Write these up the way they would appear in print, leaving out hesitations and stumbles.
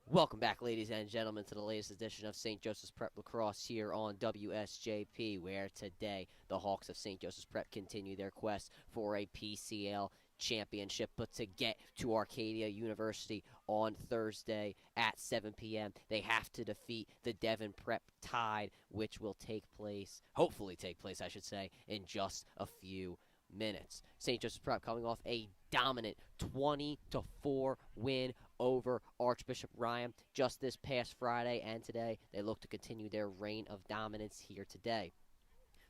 Welcome back, ladies and gentlemen, to the latest edition of St. Joseph's Prep Lacrosse here on WSJP, where today the Hawks of St. Joseph's Prep continue their quest for a PCL championship. But to get to Arcadia University on Thursday at 7 p.m., they have to defeat the Devon Prep Tide, which will hopefully take place, I should say, in just a few minutes. St. Joseph's Prep coming off a dominant 20-4 win over Archbishop Ryan just this past Friday, and today they look to continue their reign of dominance here today.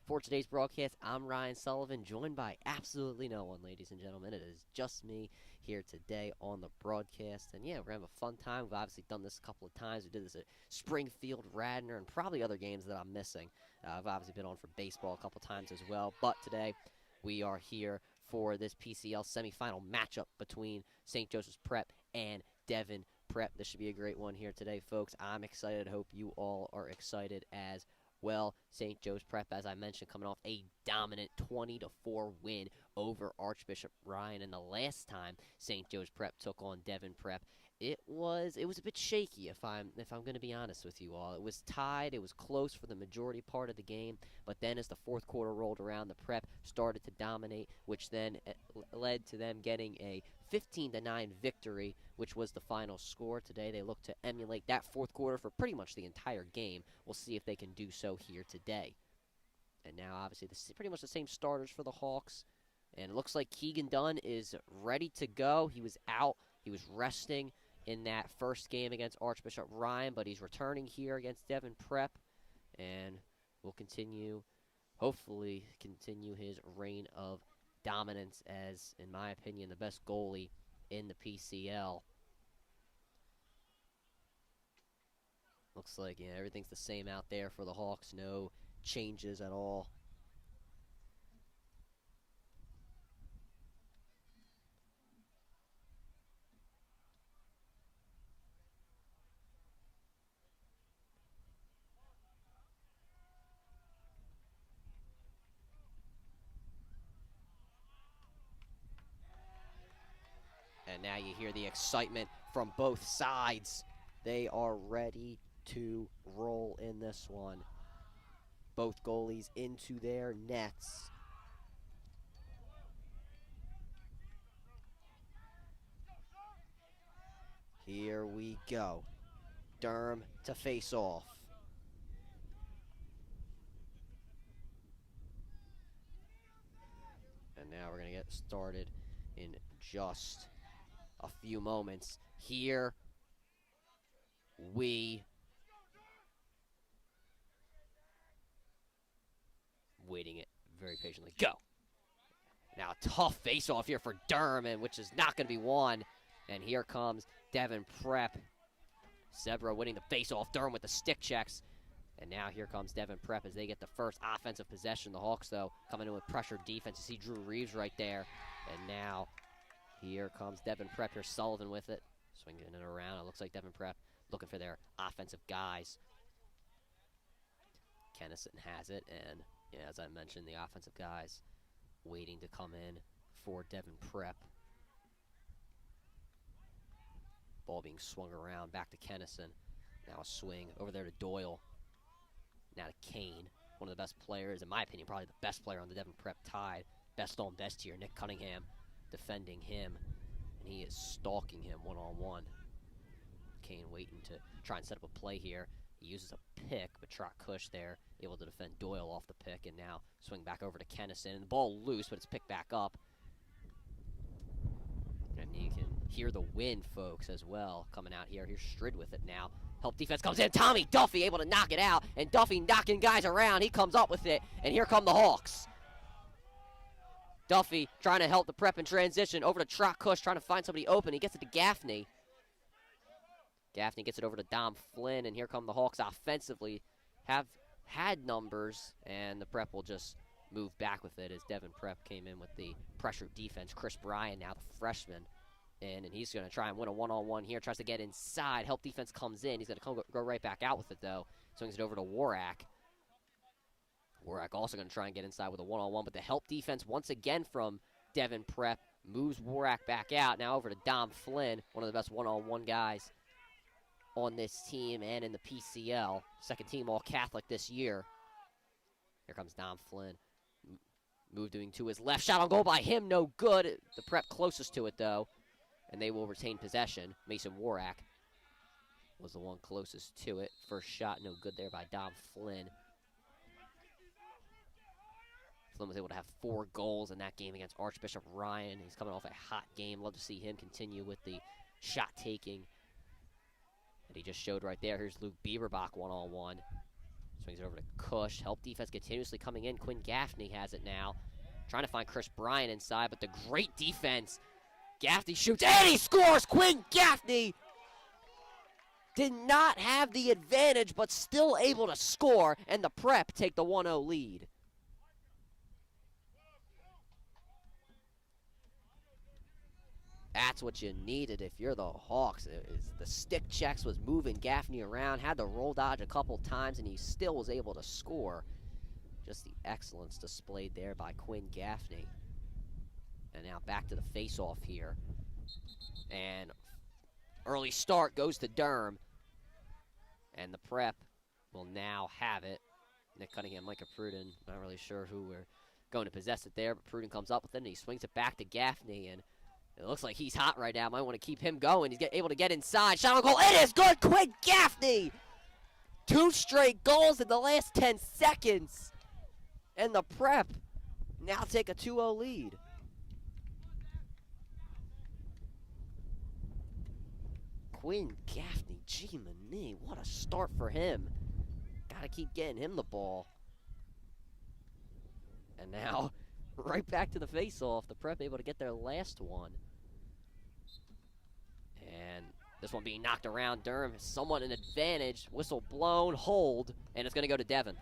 For today's broadcast, I'm Ryan Sullivan, joined by absolutely no one, ladies and gentlemen. It is just me here today on the broadcast. And yeah, we're going to have a fun time. We've obviously done this a couple of times. We did this at Springfield, Radnor, and probably other games that I'm missing. I've obviously been on for baseball a couple times as well. But today, we are here for this PCL semifinal matchup between St. Joseph's Prep and Devon Prep. This should be a great one here today, folks. I'm excited. I hope you all are excited as well. St. Joe's Prep, as I mentioned, coming off a dominant 20-4 win over Archbishop Ryan. And the last time St. Joe's Prep took on Devon Prep, it was a bit shaky, if I'm going to be honest with you all. It was tied. It was close for the majority part of the game, but then as the fourth quarter rolled around, the Prep started to dominate, which then led to them getting a 15-9 victory, which was the final score. Today they look to emulate that fourth quarter for pretty much the entire game. We'll see if they can do so here today. And now, obviously, this is pretty much the same starters for the Hawks. And it looks like Keegan Dunn is ready to go. He was out. He was resting in that first game against Archbishop Ryan, but he's returning here against Devon Prep. And will hopefully continue his reign of dominance as, in my opinion, the best goalie in the PCL. Looks like everything's the same out there for the Hawks. No changes at all. And now you hear the excitement from both sides. They are ready to roll in this one. Both goalies into their nets. Here we go. Durham to face off. And now we're going to get started in just a few moments. Here we waiting it very patiently. Go. Now a tough face-off here for Durham, which is not going to be won. And here comes Devon Prep. Zebra winning the face-off. Durham with the stick checks. And now here comes Devon Prep as they get the first offensive possession. The Hawks, though, coming in with pressure defense. You see Drew Reeves right there. And now here comes Devon Prep. Here's Sullivan with it. Swinging it around. It looks like Devon Prep looking for their offensive guys. Kennison has it. And yeah, as I mentioned, the offensive guys waiting to come in for Devon Prep. Ball being swung around. Back to Kennison. Now a swing over there to Doyle. Now to Kane. One of the best players, in my opinion, probably the best player on the Devon Prep Tide. Best on best here. Nick Cunningham defending him. And he is stalking him one-on-one. Kane waiting to try and set up a play here. He uses a pick, but Trot Cush there able to defend Doyle off the pick. And now swing back over to Kennison. And the ball loose, but it's picked back up. And you can hear the wind, folks, as well, coming out here. Here's Strid with it now. Help defense comes in. Tommy Duffy able to knock it out. And Duffy knocking guys around. He comes up with it. And here come the Hawks. Duffy trying to help the Prep in transition. Over to Trot Cush trying to find somebody open. He gets it to Gaffney. Gaffney gets it over to Dom Flynn. And here come the Hawks offensively. Have had numbers. And the Prep will just move back with it as Devon Prep came in with the pressure defense. Chris Bryan, now the freshman, and he's going to try and win a one-on-one here. Tries to get inside. Help defense comes in. He's going to go right back out with it, though. Swings it over to Warak. Warak also going to try and get inside with a one-on-one, but the help defense once again from Devon Prep moves Warak back out. Now over to Dom Flynn, one of the best one-on-one guys on this team and in the PCL. Second team All-Catholic this year. Here comes Dom Flynn. Moving to his left. Shot on goal by him, no good. The Prep closest to it, though. And they will retain possession. Mason Warak was the one closest to it. First shot, no good there by Dom Flynn. Flynn was able to have 4 goals in that game against Archbishop Ryan. He's coming off a hot game. Love to see him continue with the shot taking that he just showed right there. Here's Luke Bieberbach one-on-one. Swings it over to Cush. Help defense continuously coming in. Quinn Gaffney has it now. Trying to find Chris Bryan inside, but the great defense. Gaffney shoots, and he scores! Quinn Gaffney did not have the advantage, but still able to score, and the Prep take the 1-0 lead. That's what you needed if you're the Hawks. The stick checks was moving Gaffney around, had to roll dodge a couple times, and he still was able to score. Just the excellence displayed there by Quinn Gaffney. And now back to the face-off here. And early start goes to Durham. And the Prep will now have it. Nick Cunningham, Micah Pruden, not really sure who we're going to possess it there, but Pruden comes up with it, and he swings it back to Gaffney, and it looks like he's hot right now. Might want to keep him going. He's able to get inside. Shot on goal. It is good. Quinn Gaffney. 2 straight goals in the last 10 seconds. And the Prep now take a 2-0 lead. Quinn Gaffney, gee, what a start for him. Gotta keep getting him the ball. And now, right back to the face-off. The Prep able to get their last one. And this one being knocked around. Durham has somewhat an advantage. Whistle blown, hold, and it's going to go to Devon.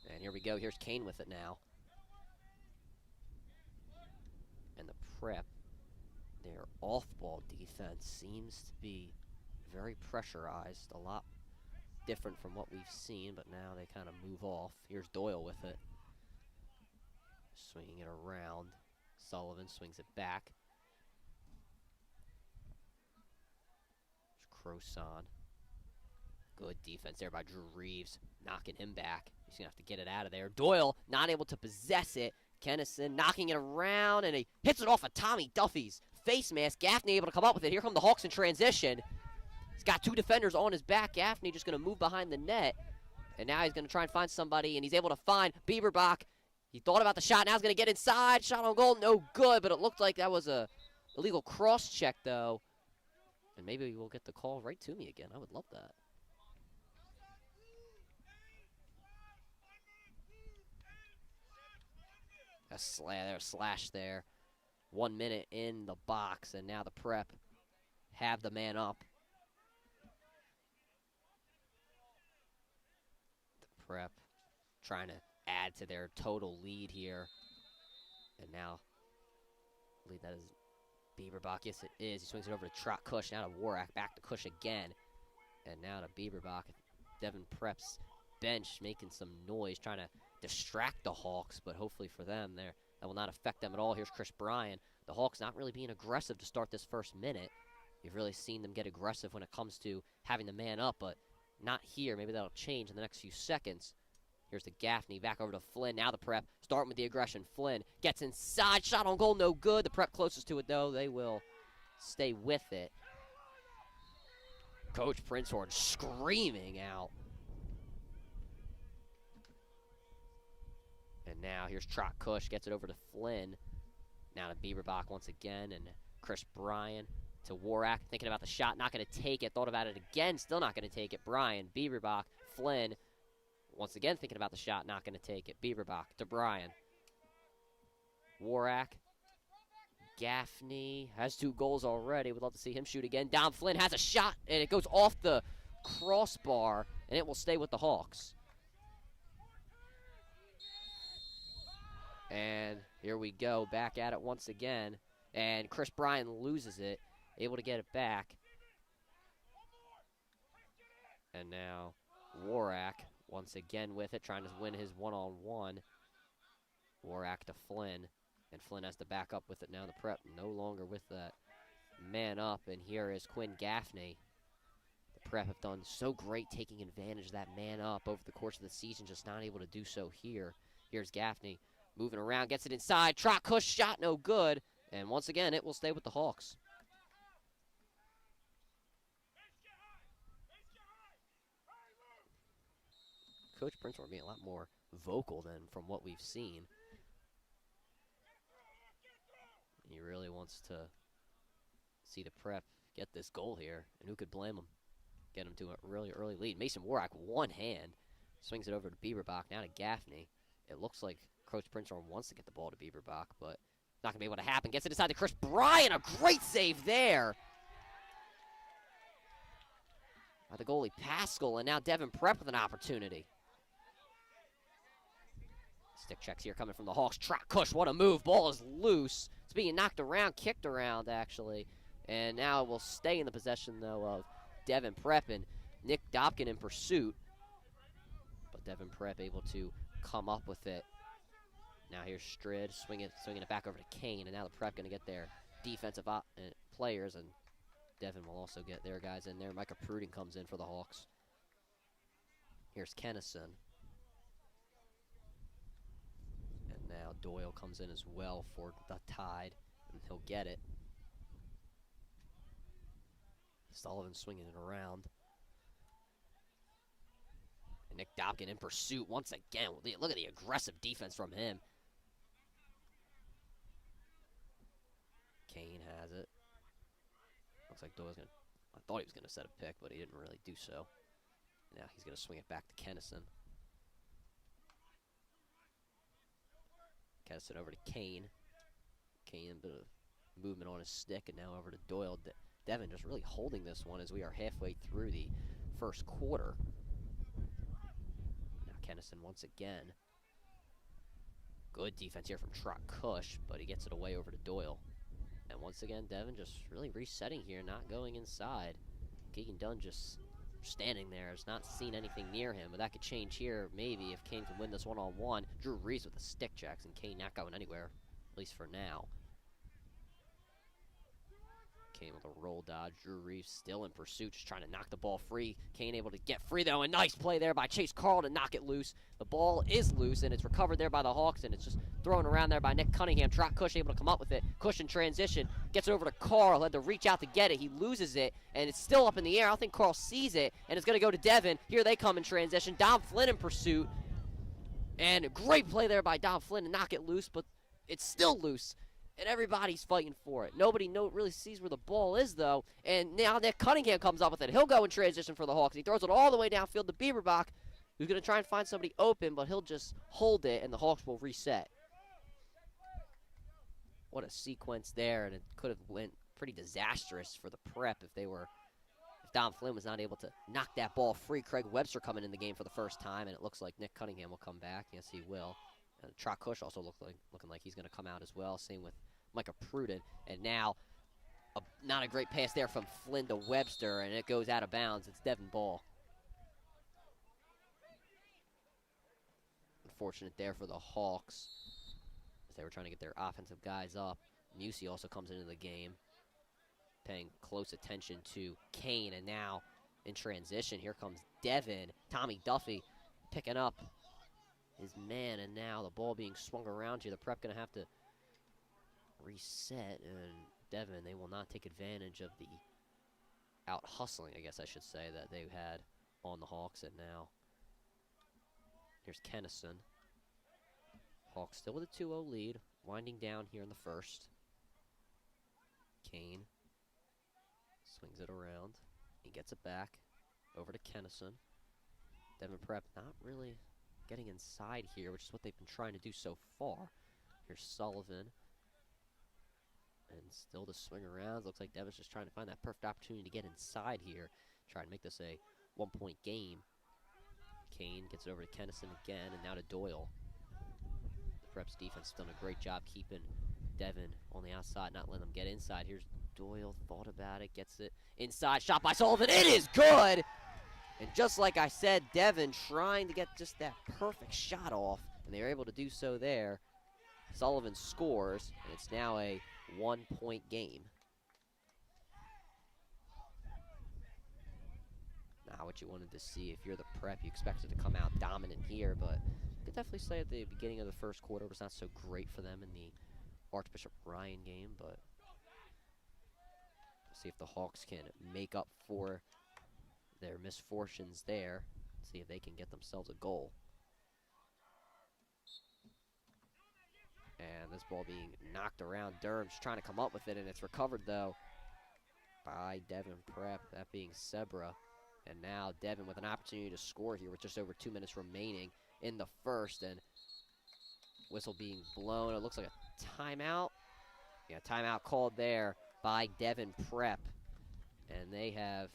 And here we go. Here's Kane with it now. And the Prep, their off-ball defense seems to be very pressurized. A lot different from what we've seen, but now they kind of move off. Here's Doyle with it. Swinging it around. Sullivan swings it back. There's Croson. Good defense there by Drew Reeves, knocking him back. He's going to have to get it out of there. Doyle not able to possess it. Kennison knocking it around, and he hits it off of Tommy Duffy's face mask. Gaffney able to come up with it. Here come the Hawks in transition. He's got 2 defenders on his back. Gaffney just going to move behind the net. And now he's going to try and find somebody, and he's able to find Bieberbach. He thought about the shot. Now he's going to get inside. Shot on goal, no good, but it looked like that was a illegal cross check, though. And maybe we'll get the call right to me again. I would love that. There's a slash there. 1 minute in the box, and now the Prep have the man up. The Prep trying to add to their total lead here. And now, lead that is Bieberbach. Yes, it is. He swings it over to Trot Cush. Now to Warak. Back to Cush again. And now to Bieberbach. Devon Prep's bench making some noise, trying to distract the Hawks, but hopefully for them, that will not affect them at all. Here's Chris Bryan. The Hawks not really being aggressive to start this first minute. You've really seen them get aggressive when it comes to having the man up, but not here. Maybe that'll change in the next few seconds. Here's the Gaffney, back over to Flynn. Now the Prep, starting with the aggression. Flynn gets inside, shot on goal, no good. The Prep closest to it, though. They will stay with it. Coach Princehorn screaming out. And now here's Trot Cush, gets it over to Flynn. Now to Bieberbach once again, and Chris Bryan to Warak, thinking about the shot, not going to take it, thought about it again, still not going to take it. Bryan, Bieberbach, Flynn, once again thinking about the shot, not going to take it. Bieberbach to Bryan. Warak, Gaffney has 2 goals already. Would love to see him shoot again. Dom Flynn has a shot, and it goes off the crossbar, and it will stay with the Hawks. And here we go, back at it once again. And Chris Bryan loses it, able to get it back. And now Warak once again with it, trying to win his one-on-one. Warak to Flynn, and Flynn has to back up with it now. The Prep no longer with that man up, and here is Quinn Gaffney. The Prep have done so great taking advantage of that man up over the course of the season, just not able to do so here. Here's Gaffney moving around, gets it inside. Trot Kush shot no good, and once again, it will stay with the Hawks. Coach Prince being a lot more vocal than from what we've seen. He really wants to see the Prep get this goal here, and who could blame him? Get him to a really early lead. Mason Warrack, one hand, swings it over to Bieberbach, now to Gaffney. It looks like Coach Prince wants to get the ball to Bieberbach, but not going to be able to happen. Gets it inside to Chris Bryan, a great save there by the goalie Pascal, and now Devon Prep with an opportunity. Stick checks here coming from the Hawks. Trot Kush, what a move. Ball is loose. It's being knocked around, kicked around, actually. And now it will stay in the possession, though, of Devon Prep and Nick Dobkin in pursuit. But Devon Prep able to come up with it. Now here's Strid swinging it back over to Kane. And now the Prep going to get their defensive players. And Devon will also get their guys in there. Micah Pruden comes in for the Hawks. Here's Kennison. Now Doyle comes in as well for the Tide, and he'll get it. Sullivan swinging it around. And Nick Dobkin in pursuit once again. Look at the aggressive defense from him. Kane has it. Looks like Doyle's going to... I thought he was going to set a pick, but he didn't really do so. Now he's going to swing it back to Kennison. Kennison over to Kane. Kane, a bit of movement on his stick, and now over to Doyle. Devon just really holding this one as we are halfway through the first quarter. Now Kennison once again. Good defense here from Trot Kush, but he gets it away over to Doyle. And once again, Devon just really resetting here, not going inside. Keegan Dunn just standing there, has not seen anything near him, but that could change here maybe if Kane can win this one-on-one. Drew Reeves with the stick checks, and Kane not going anywhere, at least for now. Kane with a roll dodge. Drew Reeves still in pursuit, just trying to knock the ball free. Kane able to get free, though, and nice play there by Chase Carl to knock it loose. The ball is loose, and it's recovered there by the Hawks, and it's just thrown around there by Nick Cunningham. Trot Kush able to come up with it. Kush in transition. Gets it over to Carl. Had to reach out to get it. He loses it, and it's still up in the air. I don't think Carl sees it, and it's going to go to Devon. Here they come in transition. Dom Flynn in pursuit. And a great play there by Dom Flynn to knock it loose, but it's still loose. And everybody's fighting for it. Nobody really sees where the ball is, though. And now Nick Cunningham comes up with it. He'll go in transition for the Hawks. He throws it all the way downfield to Bieberbach, who's going to try and find somebody open, but he'll just hold it, and the Hawks will reset. What a sequence there, and it could have went pretty disastrous for the Prep if Dom Flynn was not able to knock that ball free. Craig Webster coming in the game for the first time, and it looks like Nick Cunningham will come back. Yes, he will. Trot Kush also looking like he's going to come out as well. Same with Micah Pruden. And now, not a great pass there from Flynn to Webster, and it goes out of bounds. It's Devon ball. Unfortunate there for the Hawks, as they were trying to get their offensive guys up. Musey also comes into the game, paying close attention to Kane. And now, in transition, here comes Devon. Tommy Duffy picking up his man, and now the ball being swung around here. The Prep going to have to reset, and Devon, they will not take advantage of the out-hustling, I guess I should say, that they had on the Hawks. And now, here's Kennison. Hawks still with a 2-0 lead, winding down here in the first. Kane swings it around. He gets it back over to Kennison. Devon Prep not really getting inside here, which is what they've been trying to do so far. Here's Sullivan. And still the swing around. Looks like Devon's just trying to find that perfect opportunity to get inside here. Try and make this a one-point game. Kane gets it over to Kennison again, and now to Doyle. The Prep's defense has done a great job keeping Devon on the outside, not letting them get inside. Here's Doyle, thought about it, gets it inside. Shot by Sullivan. It is good! And just like I said, Devon trying to get just that perfect shot off, and they were able to do so there. Sullivan scores, and it's now a one-point game. Not what you wanted to see. If you're the Prep, you expected to come out dominant here, but you could definitely say at the beginning of the first quarter was not so great for them in the Archbishop Ryan game, but we'll see if the Hawks can make up for their misfortunes there. See if they can get themselves a goal. And this ball being knocked around. Durham's trying to come up with it, and it's recovered, though, by Devon Prep, that being Sebra. And now Devon with an opportunity to score here with just over 2 minutes remaining in the first, and whistle being blown. It looks like a timeout. Yeah, timeout called there by Devon Prep. And they have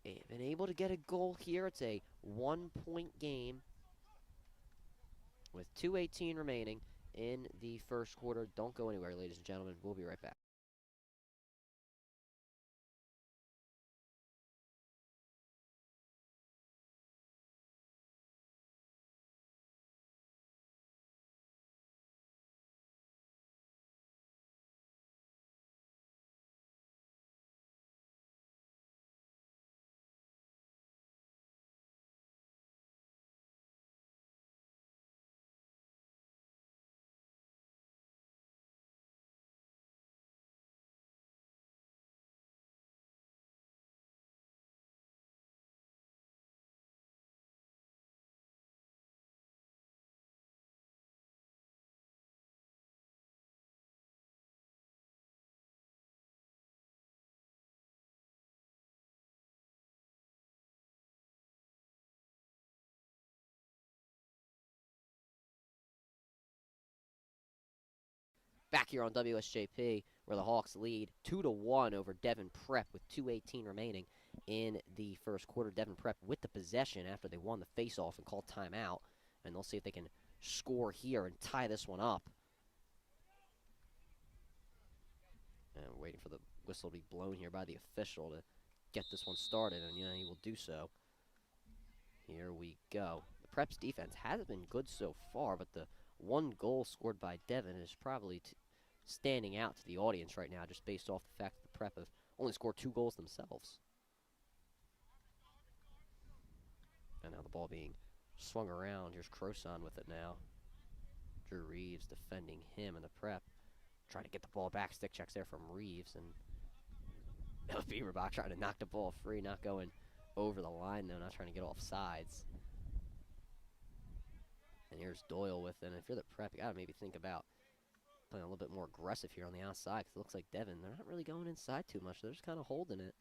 been able to get a goal here. It's a 1-point game with 2:18 remaining in the first quarter. Don't go anywhere, ladies and gentlemen. We'll be right back. Back here on WSJP, where the Hawks lead 2-1 over Devon Prep with 2:18 remaining in the first quarter. Devon Prep with the possession after they won the face-off and called timeout. And they'll see if they can score here and tie this one up. And we're waiting for the whistle to be blown here by the official to get this one started, and yeah, he will do so. Here we go. The Prep's defense hasn't been good so far, but the one goal scored by Devon is probably standing out to the audience right now, just based off the fact that the Prep have only scored 2 goals themselves. And now the ball being swung around. Here's Croson with it now. Drew Reeves defending him, and the Prep trying to get the ball back. Stick checks there from Reeves, and Bieberbach trying to knock the ball free, not going over the line, though, not trying to get off sides. And here's Doyle with it. And if you're the Prep, you got to maybe think about playing a little bit more aggressive here on the outside, because it looks like Devon, they're not really going inside too much. They're just kind of holding it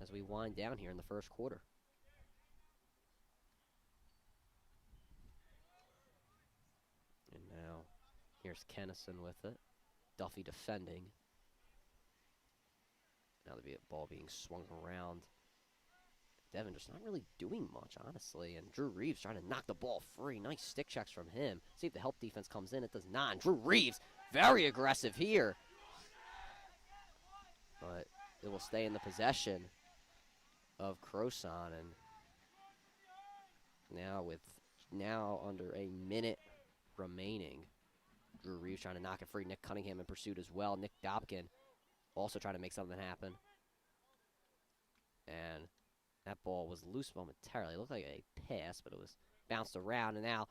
as we wind down here in the first quarter. And now here's Kennison with it. Duffy defending. Now the ball being swung around. Devon just not really doing much, honestly. And Drew Reeves trying to knock the ball free. Nice stick checks from him. See if the help defense comes in. It does not. And Drew Reeves, very aggressive here. But it will stay in the possession of Croson. And now under a minute remaining, Drew Reeves trying to knock it free. Nick Cunningham in pursuit as well. Nick Dobkin also trying to make something happen. And that ball was loose momentarily. It looked like a pass, but it was bounced around. And now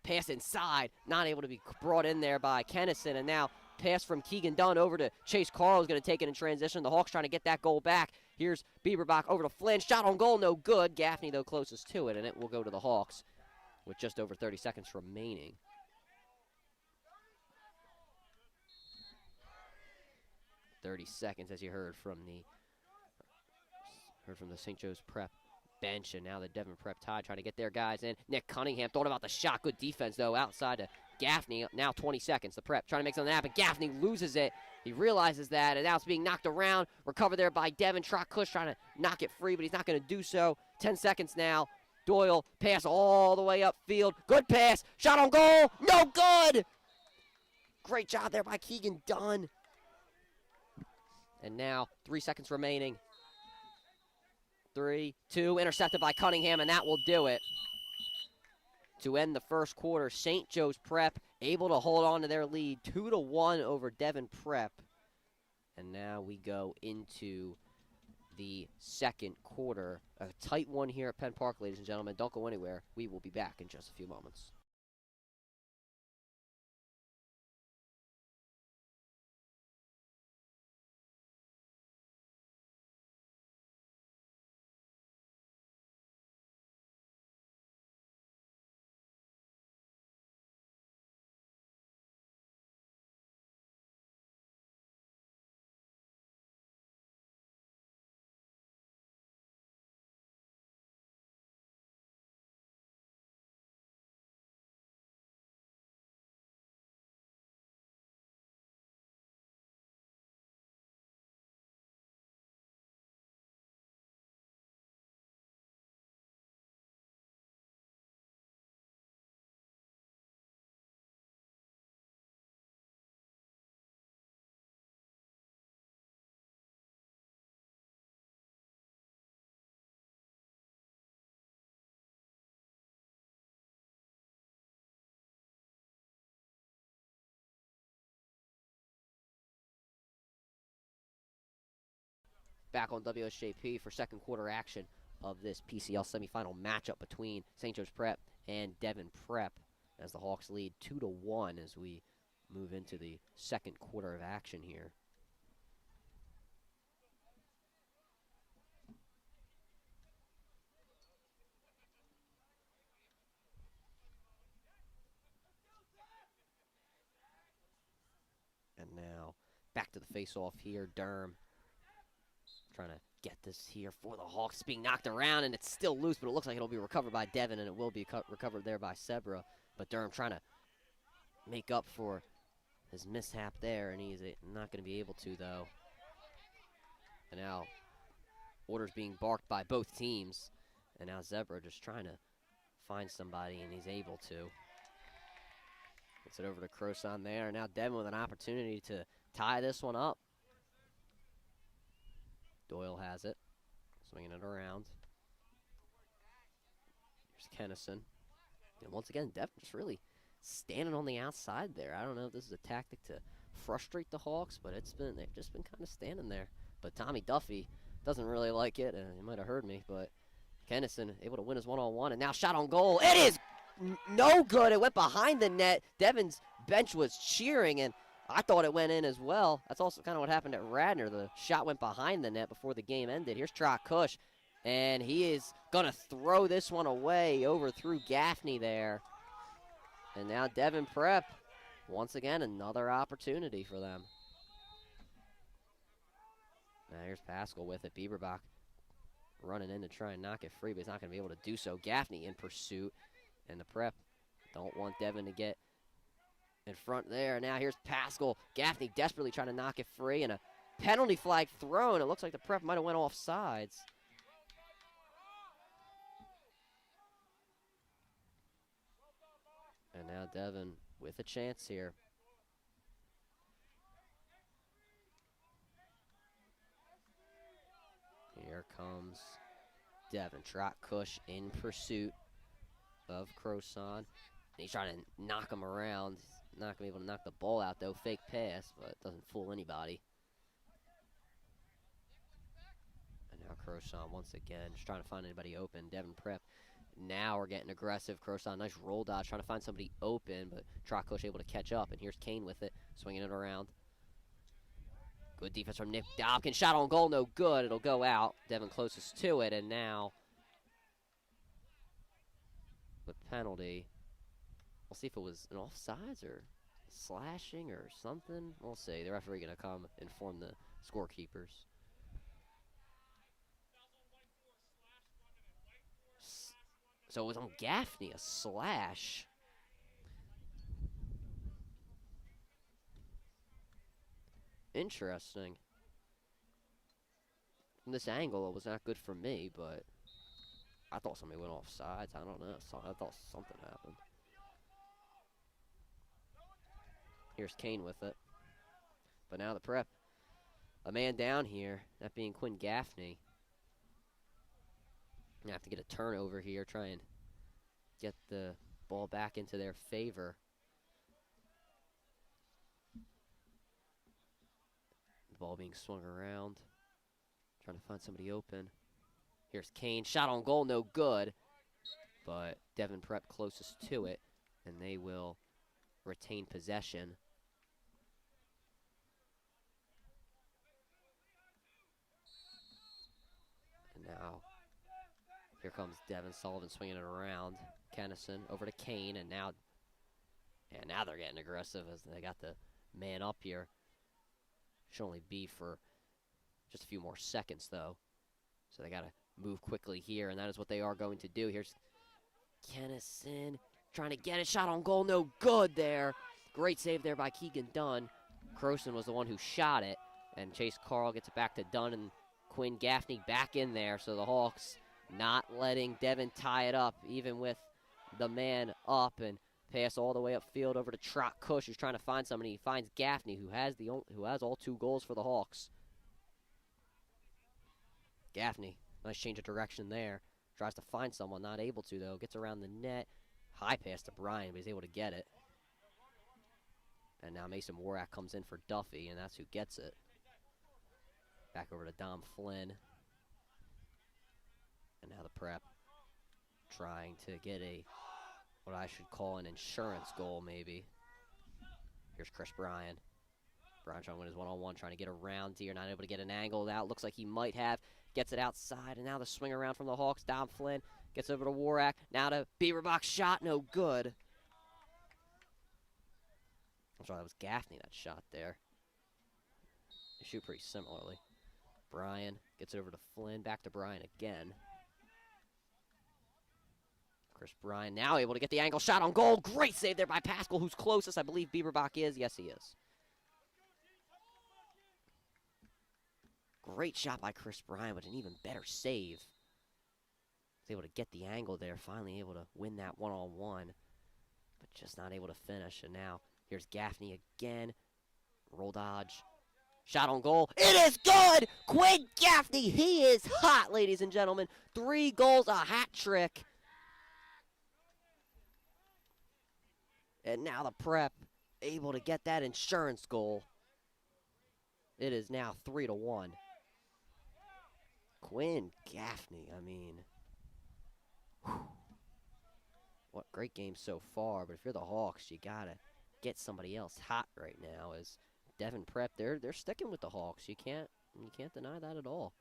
pass inside. Not able to be brought in there by Kennison. And now pass from Keegan Dunn over to Chase Carl, is going to take it in transition. The Hawks trying to get that goal back. Here's Bieberbach over to Flynn. Shot on goal, no good. Gaffney, though, closest to it, and it will go to the Hawks with just over 30 seconds remaining. As you heard from the St. Joe's Prep bench, and now the Devon Prep Tide trying to get their guys in. Nick Cunningham thought about the shot. Good defense, though, outside to Gaffney. Now 20 seconds. The Prep trying to make something happen. Gaffney loses it. He realizes that, and now it's being knocked around. Recovered there by Devon. Trotkush trying to knock it free, but he's not going to do so. 10 seconds now. Doyle, pass all the way upfield. Good pass. Shot on goal. No good. Great job there by Keegan Dunn. And now 3 seconds remaining. 3, 2, intercepted by Cunningham, and that will do it. To end the first quarter, St. Joe's Prep able to hold on to their lead 2-1 over Devon Prep. And now we go into the second quarter. A tight one here at Penn Park, ladies and gentlemen. Don't go anywhere. We will be back in just a few moments. Back on WSJP for second quarter action of this PCL semifinal matchup between St. Joe's Prep and Devon Prep, as the Hawks lead 2-1 as we move into the second quarter of action here. And now back to the face-off here. Durham trying to get this here for the Hawks. It's being knocked around, and it's still loose, but it looks like it'll be recovered by Devon, and it will be recovered there by Sebra. But Durham trying to make up for his mishap there, and he's not going to be able to, though. And now orders being barked by both teams, and now Zebra just trying to find somebody, and he's able to. Gets it over to Croson there, and now Devon with an opportunity to tie this one up. Doyle has it, swinging it around. Here's Kennison. And once again, Devon just really standing on the outside there. I don't know if this is a tactic to frustrate the Hawks, but they've just been kind of standing there. But Tommy Duffy doesn't really like it, and he might have heard me, but Kennison able to win his one-on-one, and now shot on goal. It is no good. It went behind the net. Devon's bench was cheering, and I thought it went in as well. That's also kind of what happened at Radnor. The shot went behind the net before the game ended. Here's Trot Cush, and he is going to throw this one away over through Gaffney there. And now Devon Prep, once again, another opportunity for them. Now here's Pascal with it. Bieberbach running in to try and knock it free, but he's not going to be able to do so. Gaffney in pursuit, and the Prep don't want Devon to get in front there. Now here's Pascal. Gaffney desperately trying to knock it free, and a penalty flag thrown. It looks like the Prep might have went off sides. And now Devon with a chance here. Here comes Devon. Trot Cush in pursuit of Croson. He's trying to knock him around. He's not going to be able to knock the ball out, though. Fake pass, but it doesn't fool anybody. And now Croson once again just trying to find anybody open. Devon Prep now we're getting aggressive. Croson, nice roll dodge, trying to find somebody open, but Trot Cush able to catch up. And here's Kane with it, swinging it around. Good defense from Nick Dobkin. Shot on goal, no good. It'll go out. Devon closest to it, and now the penalty. We'll see if it was an offsides or slashing or something. We'll see. The referee going to come inform the scorekeepers. So it was on Gaffney, a slash. Interesting. From this angle, it was not good for me, but I thought somebody went off sides. I don't know. I thought something happened. Here's Kane with it. But now the Prep, a man down here, that being Quinn Gaffney. Gonna have to get a turnover here, try and get the ball back into their favor. The ball being swung around. Trying to find somebody open. Here's Kane. Shot on goal, no good. But Devon Prep closest to it, and they will retain possession. And now, here comes Devon. Sullivan swinging it around. Kennison over to Kane, and now they're getting aggressive as they got the man up here. Should only be for just a few more seconds, though. So they got to move quickly here, and that is what they are going to do. Here's Kennison trying to get it. Shot on goal, no good there. Great save there by Keegan Dunn. Croson was the one who shot it, and Chase Carl gets it back to Dunn, and Quinn Gaffney back in there. So the Hawks not letting Devon tie it up, even with the man up, and pass all the way upfield over to Trot Cush, who's trying to find somebody. He finds Gaffney, who has all 2 goals for the Hawks. Gaffney, nice change of direction there. Tries to find someone, not able to, though. Gets around the net. High pass to Bryan, but he's able to get it. And now Mason Warak comes in for Duffy, and that's who gets it. Back over to Dom Flynn. And now the Prep trying to get what I should call an insurance goal, maybe. Here's Chris Bryan. Bryan trying to win his one-on-one, trying to get around here. Not able to get an angle out. Looks like he might have. Gets it outside, and now the swing around from the Hawks. Dom Flynn gets over to Warak. Now to Bieberbach. Shot, no good. I'm sorry, that was Gaffney that shot there. They shoot pretty similarly. Bryan gets it over to Flynn. Back to Bryan again. Chris Bryan now able to get the angle. Shot on goal. Great save there by Pascal, who's closest. I believe Bieberbach is. Yes, he is. Great shot by Chris Bryan, but an even better save. Was able to get the angle there. Finally able to win that one-on-one, but just not able to finish. And now here's Gaffney again. Roll dodge. Shot on goal. It is good! Quinn Gaffney, he is hot, ladies and gentlemen. 3 goals, a hat trick. And now the Prep able to get that insurance goal. It is now 3-1. Quinn Gaffney, I mean, whew. What great game so far. But if you're the Hawks, you gotta get somebody else hot right now. As Devon Prep, they're sticking with the Hawks. You can't deny that at all.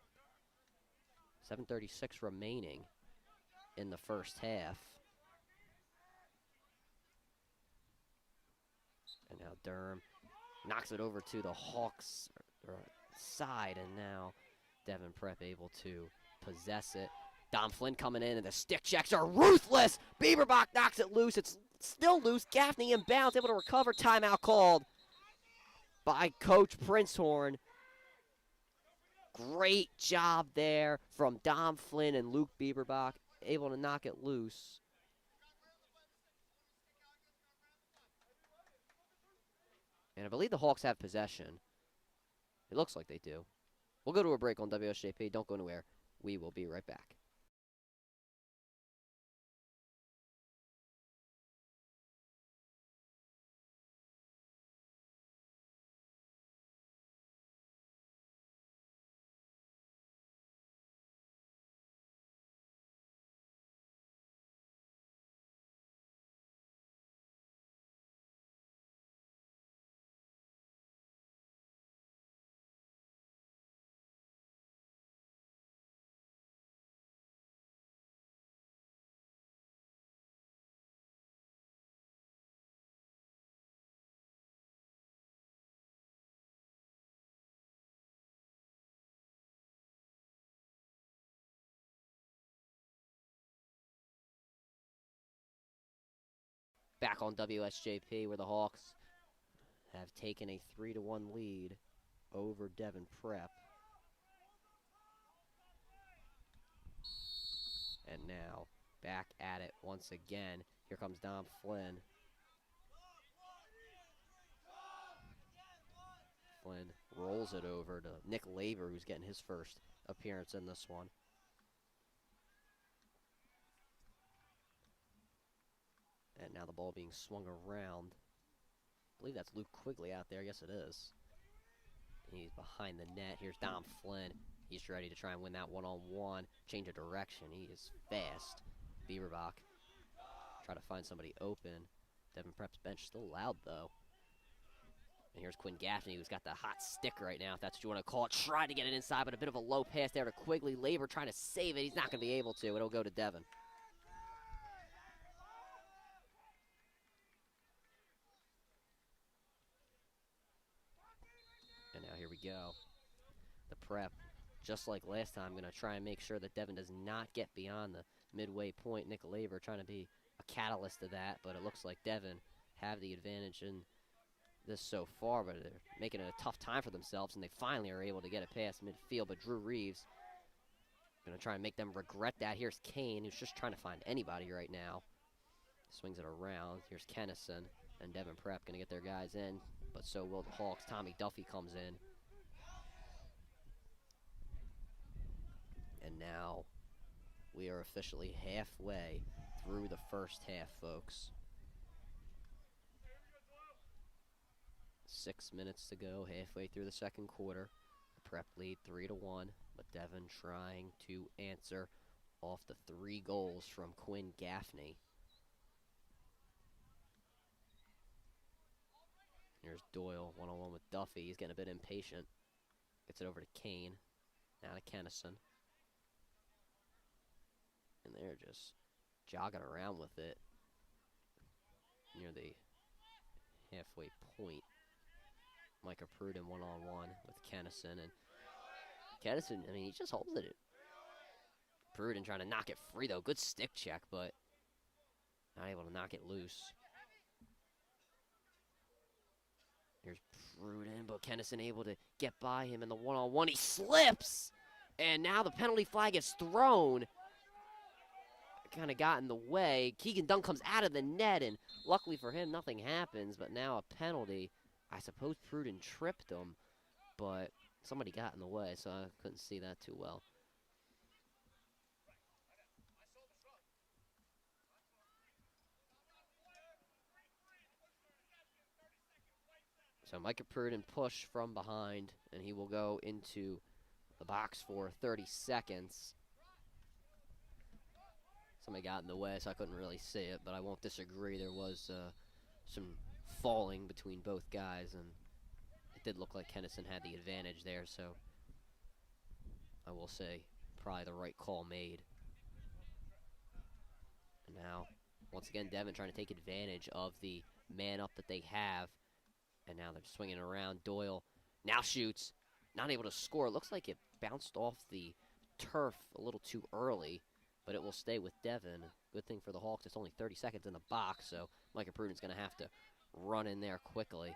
7:36 remaining in the first half. And now Durham knocks it over to the Hawks side, and now Devon Prep able to possess it. Dom Flynn coming in, and the stick checks are ruthless. Bieberbach knocks it loose. It's still loose. Gaffney inbounds, able to recover. Timeout called by Coach Princehorn. Great job there from Dom Flynn and Luke Bieberbach, able to knock it loose. And I believe the Hawks have possession. It looks like they do. We'll go to a break on WSJP. Don't go anywhere. We will be right back. Back on WSJP, where the Hawks have taken a 3-1 lead over Devon Prep. And now back at it once again. Here comes Dom Flynn. Flynn rolls it over to Nick Laver, who's getting his first appearance in this one. And now the ball being swung around. I believe that's Luke Quigley out there. Yes, it is. He's behind the net. Here's Dom Flynn. He's ready to try and win that one-on-one. Change of direction. He is fast. Bieberbach. Try to find somebody open. Devon Prep's bench still loud, though. And here's Quinn Gaffney, who's got the hot stick right now, if that's what you want to call it. Trying to get it inside, but a bit of a low pass there to Quigley. Labor trying to save it. He's not going to be able to. It'll go to Devon. And now here we go. The Prep, just like last time, going to try and make sure that Devon does not get beyond the midway point. Nick Labor trying to be a catalyst to that, but it looks like Devon have the advantage in this so far, but they're making it a tough time for themselves, and they finally are able to get it past midfield. But Drew Reeves going to try and make them regret that. Here's Kane, who's just trying to find anybody right now. Swings it around. Here's Kennison, and Devon Prep going to get their guys in, but so will the Hawks. Tommy Duffy comes in. And now we are officially halfway through the first half, folks. 6 minutes to go, halfway through the second quarter. The Prep lead 3-1, but Devon trying to answer off the 3 goals from Quinn Gaffney. Here's Doyle, one-on-one with Duffy. He's getting a bit impatient. Gets it over to Kane. Now to Kennison. And they're just jogging around with it near the halfway point. Micah Pruden one-on-one with Kennison. And Kennison, I mean, he just holds it. Pruden trying to knock it free, though. Good stick check, but not able to knock it loose. Here's Pruden, but Kennison able to get by him in the one-on-one. He slips! And now the penalty flag is thrown. Kind of got in the way. Keegan Dunn comes out of the net, and luckily for him, nothing happens. But now a penalty. I suppose Pruden tripped him, but somebody got in the way, so I couldn't see that too well. So Micah Pruden push from behind, and he will go into the box for 30 seconds. Somebody got in the way, so I couldn't really see it, but I won't disagree. There was some falling between both guys, and it did look like Kennison had the advantage there, so I will say probably the right call made. And now, once again, Devon trying to take advantage of the man up that they have, and now they're swinging around. Doyle now shoots, not able to score. It looks like it bounced off the turf a little too early, but it will stay with Devon. Good thing for the Hawks, it's only 30 seconds in the box, so Micah Pruden's going to have to run in there quickly.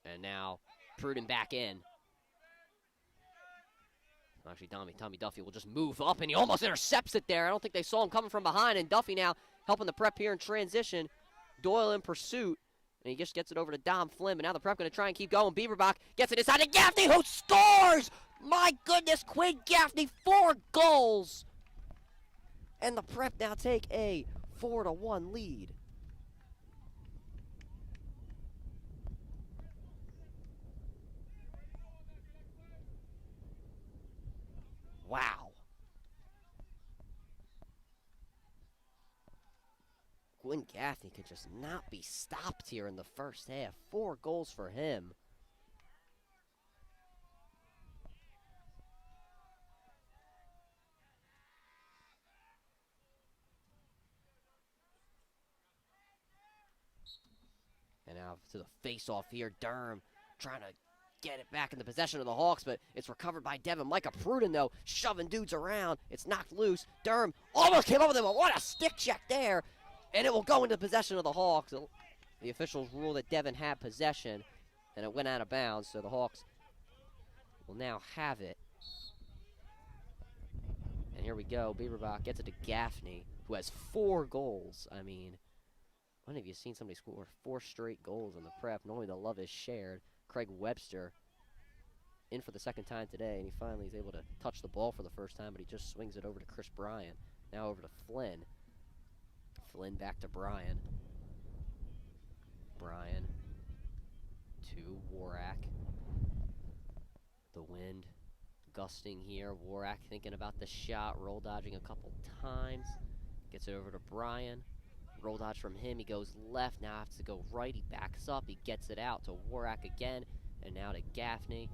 And now Pruden back in. Actually, Tommy Duffy will just move up, and he almost intercepts it there. I don't think they saw him coming from behind, and Duffy now helping the Prep here in transition. Doyle in pursuit, and he just gets it over to Dom Flynn, and now the Prep going to try and keep going. Bieberbach gets it inside to Gaffney, who scores! My goodness, Quinn Gaffney, 4 goals! And the Prep now take a 4-1 lead. Wow. Quinn Gaffney could just not be stopped here in the first half. 4 goals for him. And now to the face-off here. Durham trying to get it back in the possession of the Hawks, but it's recovered by Devon. Micah Pruden, though, shoving dudes around. It's knocked loose. Durham almost came up with him, but what a stick check there. And it will go into possession of the Hawks. The officials ruled that Devon had possession, and it went out of bounds, so the Hawks will now have it. And here we go. Bieberbach gets it to Gaffney, who has 4 goals. I mean, when have you seen somebody score 4 straight goals in the Prep? Normally the love is shared. Craig Webster in for the second time today, and he finally is able to touch the ball for the first time, but he just swings it over to Chris Bryant. Now over to Flynn. Flynn back to Bryan. Bryan to Warak. Wind gusting here. Warrack thinking about the shot, roll dodging a couple times. Gets it over to Brian. Roll dodge from him. He goes left. Now has to go right. He backs up. He gets it out to Warrack again. And now to Gaffney.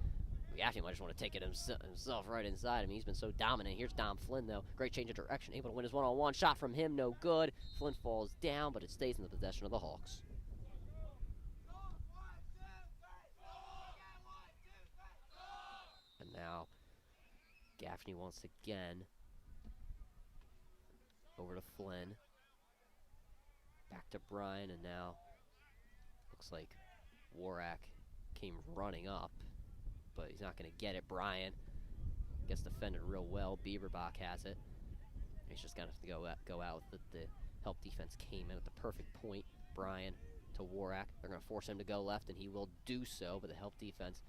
Gaffney might just want to take it himself right inside him. He's been so dominant. Here's Dom Flynn, though. Great change of direction. Able to win his one-on-one. Shot from him. No good. Flynn falls down, but it stays in the possession of the Hawks. And now Gaffney once again. Over to Flynn. Back to Brian, and now looks like Warrack came running up, but he's not going to get it. Brian gets defended real well. Bieberbach has it. He's just going to have to go out with the help defense came in at the perfect point. Brian to Warrack. They're going to force him to go left, and he will do so, but the help defense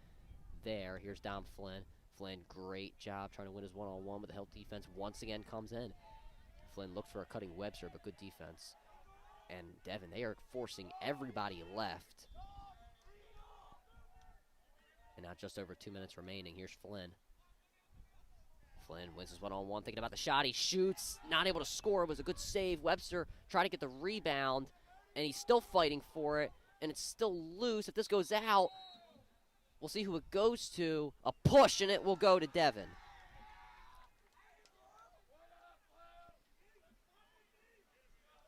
there. Here's Dom Flynn. Flynn, great job trying to win his one-on-one, but the help defense once again comes in. Flynn looked for a cutting Webster, but good defense. And Devon, they are forcing everybody left. And now just over 2 minutes remaining. Here's Flynn. Flynn wins his one-on-one, thinking about the shot. He shoots, not able to score. It was a good save. Webster trying to get the rebound, and he's still fighting for it, and it's still loose. If this goes out, we'll see who it goes to. A push, and it will go to Devon.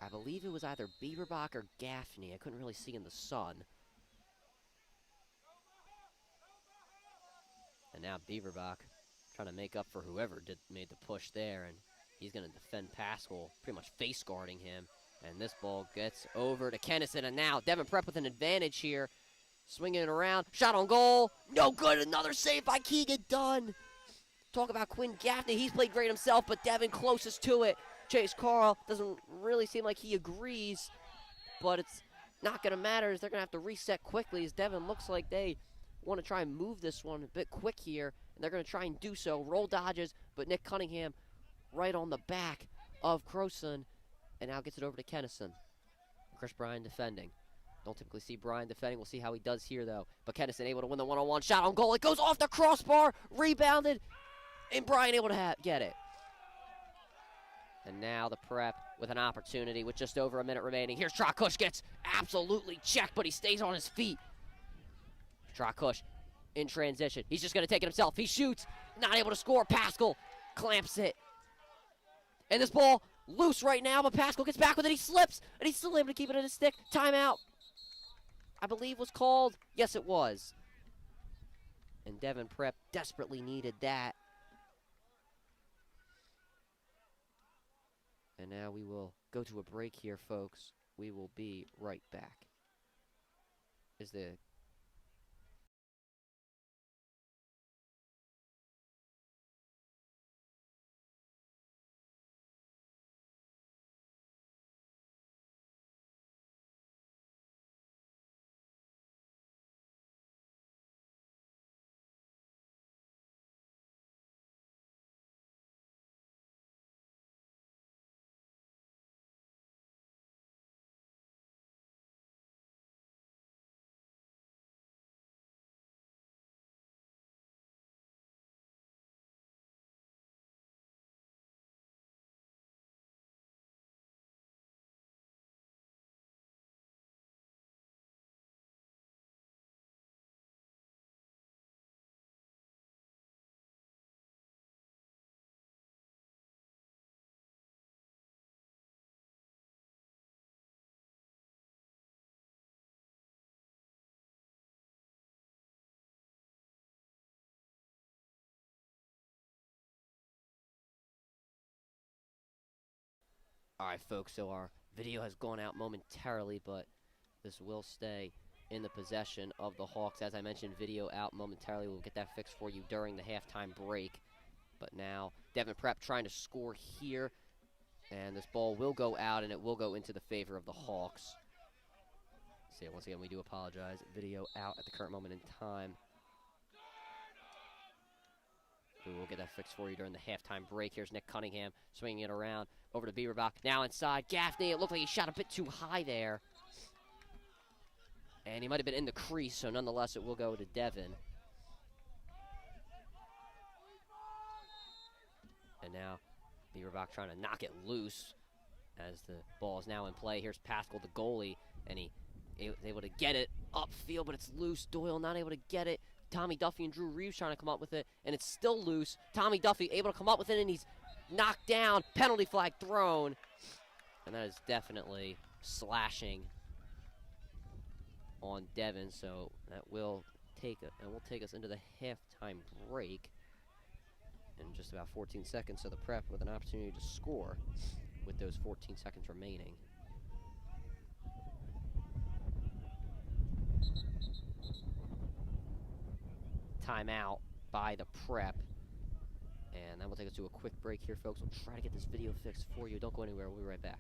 I believe it was either Bieberbach or Gaffney. I couldn't really see in the sun. And now Bieberbach trying to make up for whoever made the push there. And he's going to defend Pascal, pretty much face guarding him. And this ball gets over to Kennison. And now Devon Prep with an advantage here. Swinging it around. Shot on goal. No good. Another save by Keegan Dunn. Talk about Quinn Gaffney. He's played great himself, but Devon closest to it. Chase Carl doesn't really seem like he agrees, but it's not going to matter as they're going to have to reset quickly as Devon looks like they want to try and move this one a bit quick here, and they're going to try and do so. Roll dodges, but Nick Cunningham right on the back of Croson, and now gets it over to Kennison. Chris Bryan defending. Don't typically see Bryan defending. We'll see how he does here, though. But Kennison able to win the one-on-one shot on goal. It goes off the crossbar, rebounded, and Bryan able to get it. And now the Prep with an opportunity with just over a minute remaining. Here's Trakush, gets absolutely checked, but he stays on his feet. Trakush in transition. He's just going to take it himself. He shoots, not able to score. Pascal clamps it. And this ball loose right now, but Pascal gets back with it. He slips, and he's still able to keep it in his stick. Timeout, I believe, was called. Yes, it was. And Devon Prep desperately needed that. And now we will go to a break here, folks. We will be right back. All right, folks, so our video has gone out momentarily, but this will stay in the possession of the Hawks. As I mentioned, video out momentarily. We'll get that fixed for you during the halftime break. But now Devon Prep trying to score here, and this ball will go out, and it will go into the favor of the Hawks. So once again, we do apologize. Video out at the current moment in time. We will get that fixed for you during the halftime break. Here's Nick Cunningham swinging it around over to Bieberbach. Now inside, Gaffney. It looked like he shot a bit too high there. And he might have been in the crease, so nonetheless, it will go to Devon. And now Beaverbach trying to knock it loose as the ball is now in play. Here's Pascal, the goalie, and he is able to get it upfield, but it's loose. Doyle not able to get it. Tommy Duffy and Drew Reeves trying to come up with it, and it's still loose. Tommy Duffy able to come up with it, and he's knocked down. Penalty flag thrown. And that is definitely slashing on Devon, so that will take us into the halftime break in just about 14 seconds. So the Prep with an opportunity to score with those 14 seconds remaining. Timeout by the Prep. And that will take us to a quick break here, folks. We'll try to get this video fixed for you. Don't go anywhere. We'll be right back.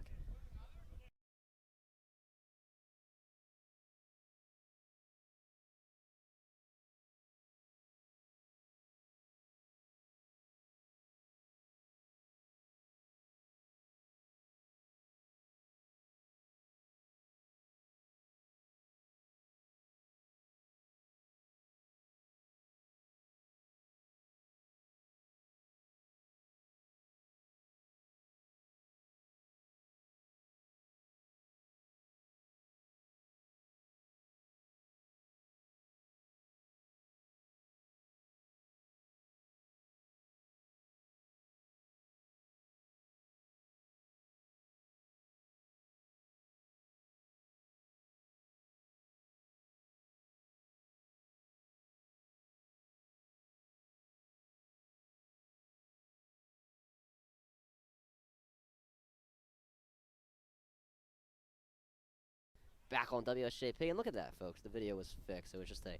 Back on WSJP, and look at that, folks. The video was fixed. It was just a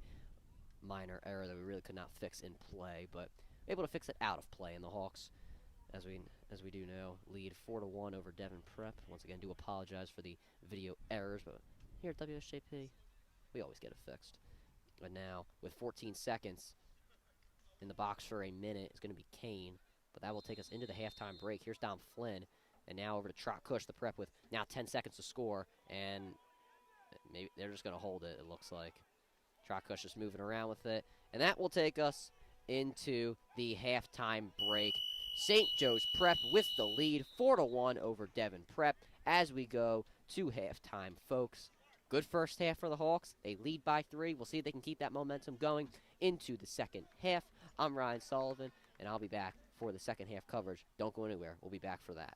minor error that we really could not fix in play, but able to fix it out of play. And the Hawks, as we do know, lead 4-1 over Devon Prep. Once again, do apologize for the video errors, but here at WSJP, we always get it fixed. And now, with 14 seconds in the box for a minute, is going to be Kane, but that will take us into the halftime break. Here's Dom Flynn, and now over to Trot Kush, the Prep, with now 10 seconds to score, and maybe they're just going to hold it, it looks like. Trot Kush just moving around with it, and that will take us into the halftime break. St. Joe's Prep with the lead, 4-1 over Devon Prep as we go to halftime, folks. Good first half for the Hawks. They lead by 3. We'll see if they can keep that momentum going into the second half. I'm Ryan Sullivan, and I'll be back for the second half coverage. Don't go anywhere. We'll be back for that.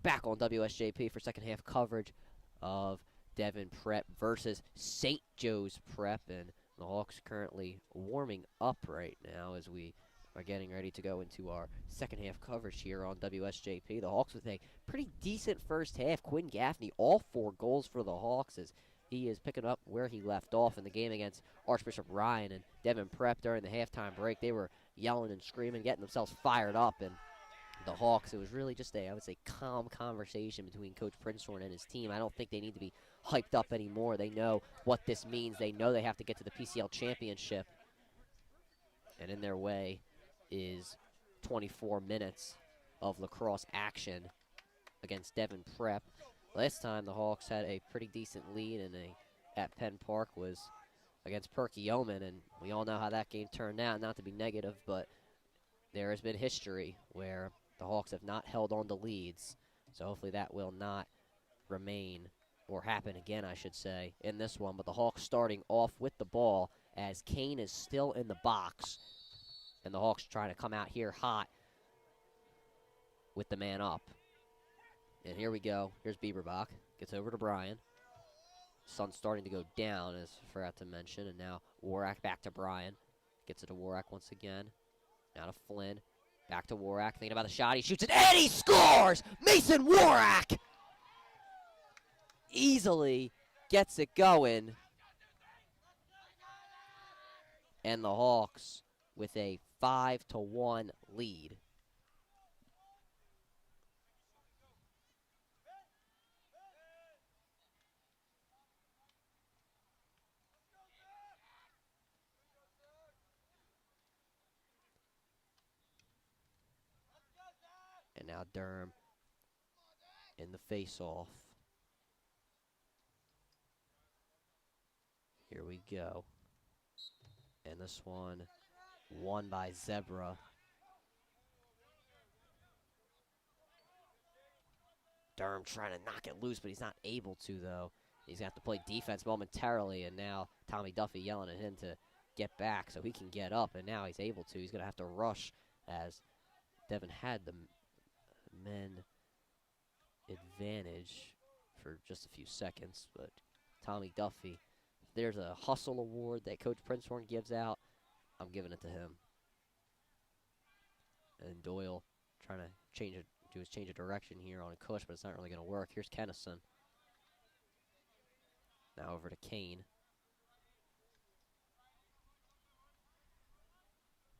back on WSJP for second half coverage of Devon Prep versus St. Joe's Prep. And the Hawks currently warming up right now as we are getting ready to go into our second half coverage here on WSJP. The Hawks with a pretty decent first half. Quinn Gaffney, all 4 goals for the Hawks as he is picking up where he left off in the game against Archbishop Ryan. And Devon Prep during the halftime break, they were yelling and screaming, getting themselves fired up. And the Hawks, it was really just a, I would say, calm conversation between Coach Princeton and his team. I don't think they need to be hyped up anymore. They know what this means. They know they have to get to the PCL championship. And in their way is 24 minutes of lacrosse action against Devon Prep. Last time the Hawks had a pretty decent lead at Penn Park was against Perkiomen, and we all know how that game turned out. Not to be negative, but there has been history where the Hawks have not held on to leads, so hopefully that will not remain or happen again, I should say, in this one. But the Hawks starting off with the ball as Kane is still in the box, and the Hawks trying to come out here hot with the man up. And here we go. Here's Bieberbach. Gets over to Brian. Sun's starting to go down, as I forgot to mention, and now Warrack back to Brian. Gets it to Warrack once again. Now to Flynn. Back to Warrack. Thinking about the shot. He shoots it, and he scores! Mason Warrack easily gets it going. And the Hawks with a 5-1 lead. And now Durham in the face-off. Here we go. And this one won by Zebra. Durham trying to knock it loose, but he's not able to, though. He's going to have to play defense momentarily, and now Tommy Duffy yelling at him to get back so he can get up, and now he's able to. He's going to have to rush as Devon had the men advantage for just a few seconds, but Tommy Duffy, if there's a hustle award that Coach Princeton gives out, I'm giving it to him. And Doyle trying to change a direction here on a Cush, but it's not really going to work. Here's Kennison. Now over to Kane.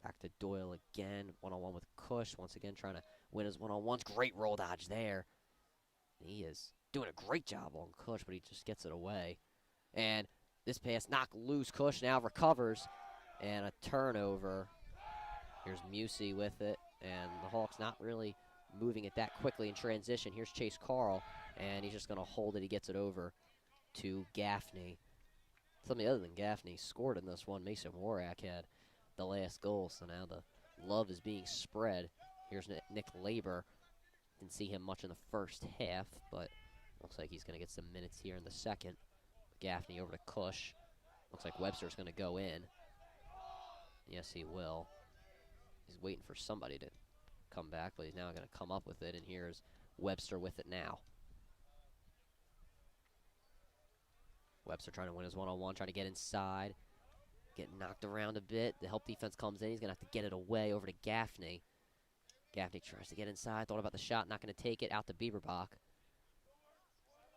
Back to Doyle again. One-on-one with Cush. Once again trying to win his one-on-ones. Great roll dodge there. He is doing a great job on Cush, but he just gets it away. And this pass knocked loose. Cush now recovers. And a turnover. Here's Musey with it. And the Hawks not really moving it that quickly in transition. Here's Chase Carl. And he's just going to hold it. He gets it over to Gaffney. Somebody other than Gaffney scored in this one. Mason Warrack had the last goal. So now the love is being spread. Here's Nick Labor. Didn't see him much in the first half, but looks like he's going to get some minutes here in the second. Gaffney over to Cush. Looks like Webster's going to go in. Yes, he will. He's waiting for somebody to come back, but he's now going to come up with it, and here's Webster with it now. Webster trying to win his one-on-one, trying to get inside. Getting knocked around a bit. The help defense comes in. He's going to have to get it away over to Gaffney. Gaffney tries to get inside. Thought about the shot. Not going to take it. Out to Bieberbach.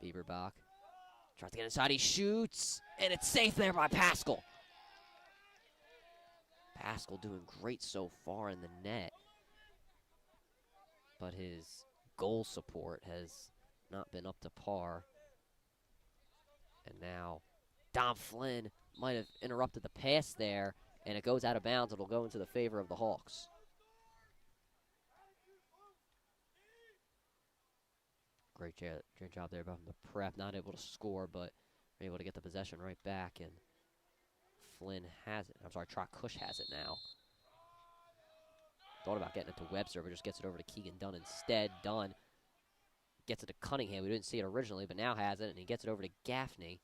Bieberbach tries to get inside. He shoots. And it's safe there by Pascal. Pascal doing great so far in the net. But his goal support has not been up to par. And now Dom Flynn might have interrupted the pass there. And it goes out of bounds. It'll go into the favor of the Hawks. Great job there from the Prep. Not able to score, but able to get the possession right back. And Flynn has it. I'm sorry, Trot Cush has it now. Thought about getting it to Webster, but just gets it over to Keegan Dunn instead. Dunn gets it to Cunningham. We didn't see it originally, but now has it, and he gets it over to Gaffney.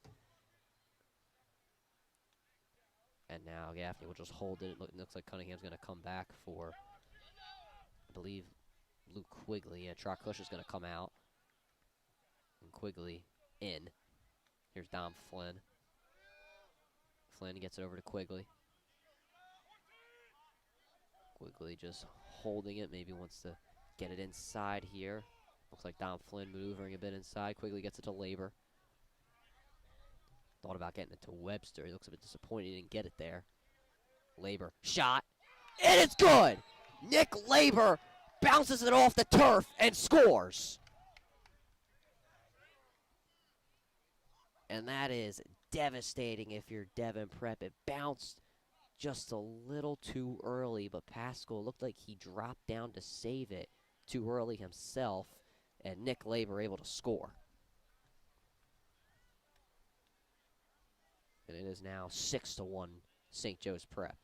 And now Gaffney will just hold it. It looks like Cunningham's going to come back for, I believe, Luke Quigley. Yeah, Trot Cush is going to come out. And Quigley in. Here's Dom Flynn. Flynn gets it over to Quigley. Quigley just holding it, maybe wants to get it inside here. Looks like Dom Flynn maneuvering a bit inside. Quigley gets it to Labor. Thought about getting it to Webster. He looks a bit disappointed he didn't get it there. Labor, shot, and it's good! Nick Labor bounces it off the turf and scores. And that is devastating if you're Devon Prep. It bounced just a little too early, but Pascal looked like he dropped down to save it too early himself, and Nick Labor able to score. And it is now 6-1 St. Joe's Prep.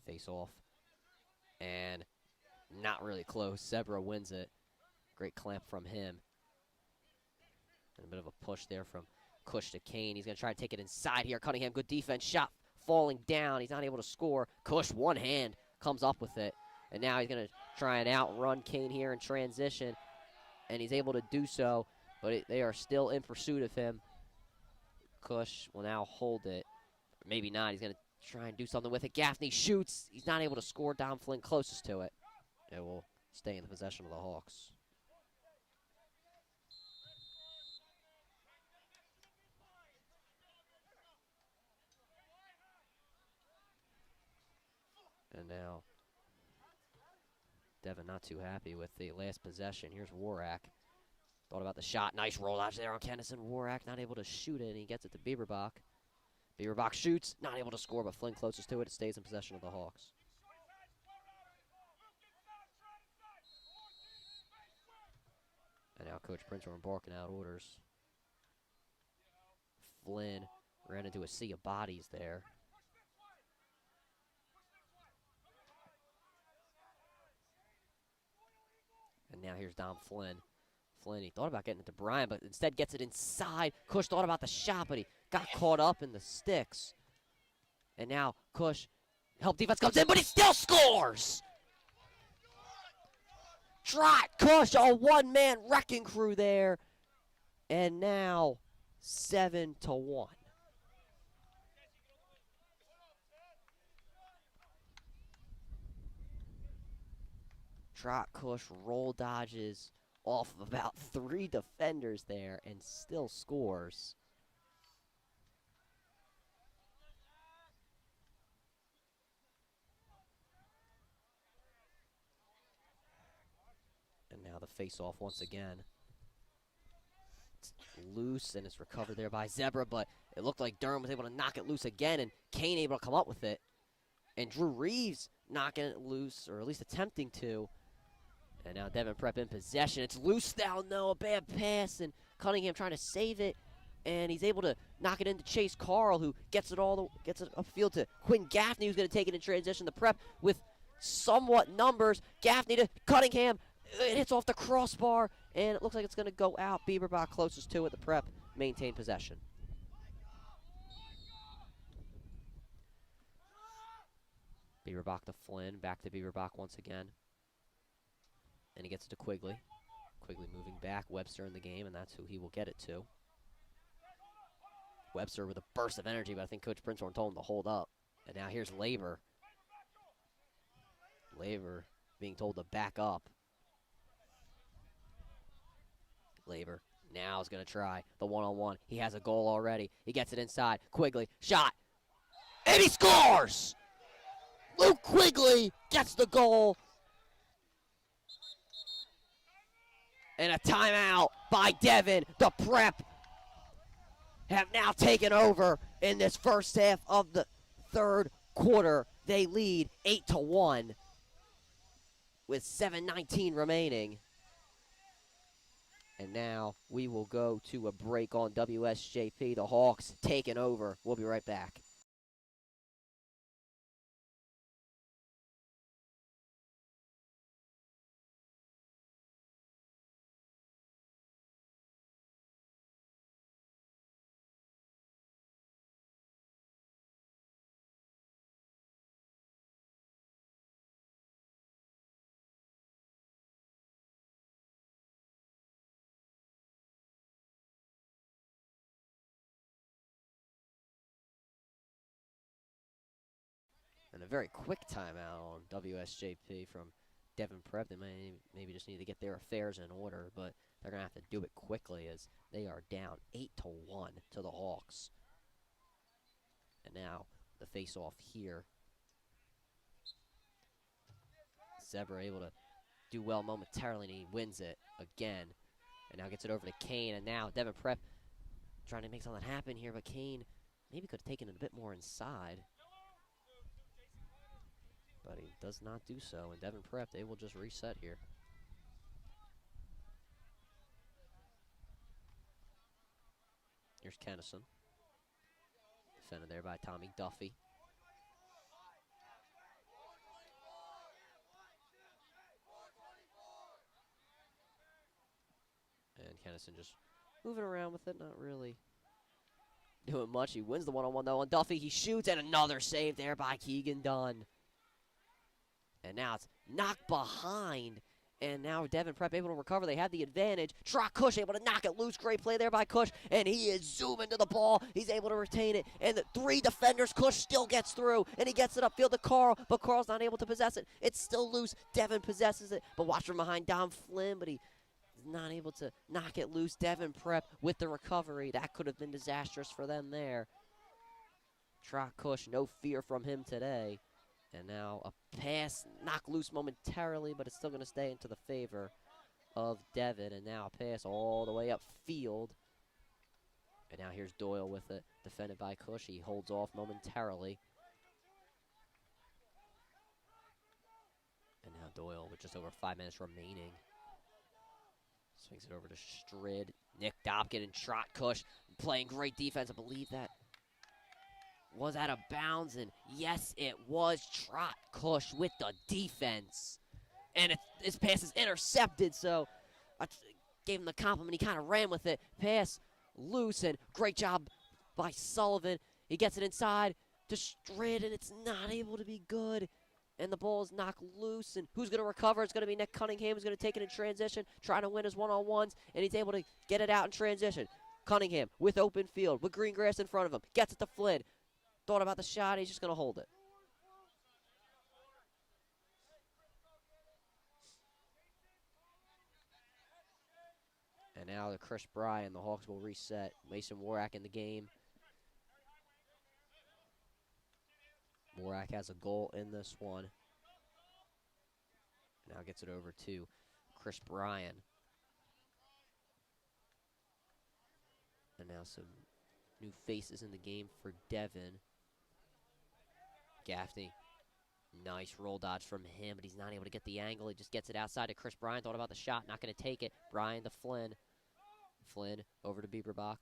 Face off. And not really close. Zebra wins it. Great clamp from him. And a bit of a push there from Cush to Kane. He's going to try to take it inside here. Cunningham, good defense. Shot falling down. He's not able to score. Cush, one hand, comes up with it. And now he's going to try and outrun Kane here in transition. And he's able to do so, but they are still in pursuit of him. Cush will now hold it. Or maybe not. He's going to try and do something with it. Gaffney shoots. He's not able to score. Dom Flynn closest to it. It will stay in the possession of the Hawks. And now Devon not too happy with the last possession. Here's Warak. Thought about the shot. Nice roll out there on Kennison. Warak not able to shoot it, and he gets it to Bieberbach. Bieberbach shoots. Not able to score, but Flynn closest to it. It stays in possession of the Hawks. And now Coach Princeworm barking out orders. Flynn ran into a sea of bodies there. And now here's Dom Flynn. Flynn, he thought about getting it to Brian, but instead gets it inside. Cush thought about the shot, but he got caught up in the sticks. And now Cush, help defense comes in, but he still scores! Trot Cush, a one-man wrecking crew there. And now 7-1. Trot Cush roll dodges off of about 3 defenders there and still scores. And now the face-off once again. It's loose and it's recovered there by Zebra, but it looked like Durham was able to knock it loose again, and Kane able to come up with it. And Drew Reeves knocking it loose, or at least attempting to. And now Devon Prep in possession. It's loose now, no, a bad pass, and Cunningham trying to save it. And he's able to knock it into Chase Carl, who gets it upfield to Quinn Gaffney, who's going to take it in transition. The Prep with somewhat numbers. Gaffney to Cunningham. It hits off the crossbar, and it looks like it's going to go out. Bieberbach closest to it. The Prep maintain possession. Bieberbach to Flynn. Back to Bieberbach once again. And he gets it to Quigley. Quigley moving back. Webster in the game, and that's who he will get it to. Webster with a burst of energy, but I think Coach Princeworm told him to hold up. And now here's Labor. Labor being told to back up. Labor now is going to try the one-on-one. He has a goal already. He gets it inside. Quigley, shot. And he scores! Luke Quigley gets the goal. And a timeout by Devon. The Prep have now taken over in this first half of the third quarter. They lead 8-1 with 7:19 remaining. And now we will go to a break on WSJP. The Hawks taking over. We'll be right back. And a very quick timeout on WSJP from Devon Prep. They maybe just need to get their affairs in order, but they're going to have to do it quickly as they are down 8-1 to the Hawks. And now the face-off here. Zebra able to do well momentarily, and he wins it again. And now gets it over to Kane, and now Devon Prep trying to make something happen here, but Kane maybe could have taken it a bit more inside. But he does not do so, and Devon Prep, they will just reset here. Here's Kennison. Defended there by Tommy Duffy. And Kennison just moving around with it, not really doing much. He wins the one-on-one, though, on Duffy. He shoots, and another save there by Keegan Dunn. And now it's knocked behind. And now Devon Prep able to recover. They have the advantage. Trot Cush able to knock it loose. Great play there by Cush. And he is zooming to the ball. He's able to retain it. And the three defenders, Cush still gets through. And he gets it upfield to Carl. But Carl's not able to possess it. It's still loose. Devon possesses it. But watch from behind Dom Flynn. But he is not able to knock it loose. Devon Prep with the recovery. That could have been disastrous for them there. Trot Cush, no fear from him today. And now a pass knocked loose momentarily, but it's still going to stay into the favor of Devon. And now a pass all the way upfield. And now here's Doyle with it, defended by Cush. He holds off momentarily. And now Doyle with just over 5 minutes remaining. Swings it over to Strid. Nick Dobkin and Trot Cush playing great defense. I believe that was out of bounds, and yes, it was. Trot Cush with the defense. And his pass is intercepted, so I gave him the compliment. He kind of ran with it. Pass loose, and great job by Sullivan. He gets it inside to Strid, and it's not able to be good. And the ball is knocked loose, and who's going to recover? It's going to be Nick Cunningham who's going to take it in transition, trying to win his one-on-ones, and he's able to get it out in transition. Cunningham with open field, with green grass in front of him, gets it to Flynn. Thought about the shot, he's just going to hold it. And now to Chris Bryan, the Hawks will reset. Mason Warak in the game. Warak has a goal in this one. Now gets it over to Chris Bryan. And now some new faces in the game for Devon. Gaffney, nice roll dodge from him, but he's not able to get the angle. He just gets it outside to Chris Bryan. Thought about the shot, not going to take it. Bryan to Flynn. Flynn over to Bieberbach.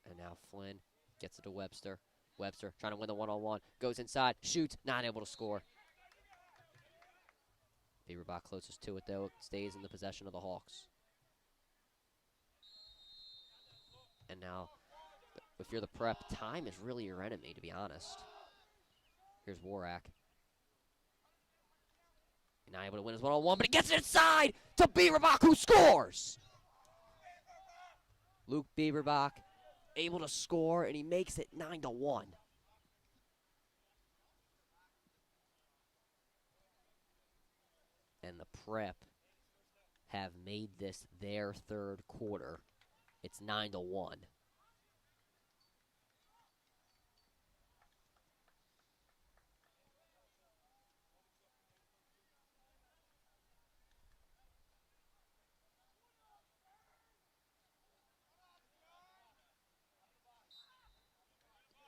And now Flynn gets it to Webster. Webster trying to win the one-on-one. Goes inside, shoots, not able to score. Bieberbach closest to it, though. Stays in the possession of the Hawks. And now, if you're the Prep, time is really your enemy, to be honest. Here's Warak. Not able to win his one-on-one, but he gets it inside to Bieberbach, who scores! Luke Bieberbach able to score, and he makes it 9-1. And the Prep have made this their third quarter. It's 9-1.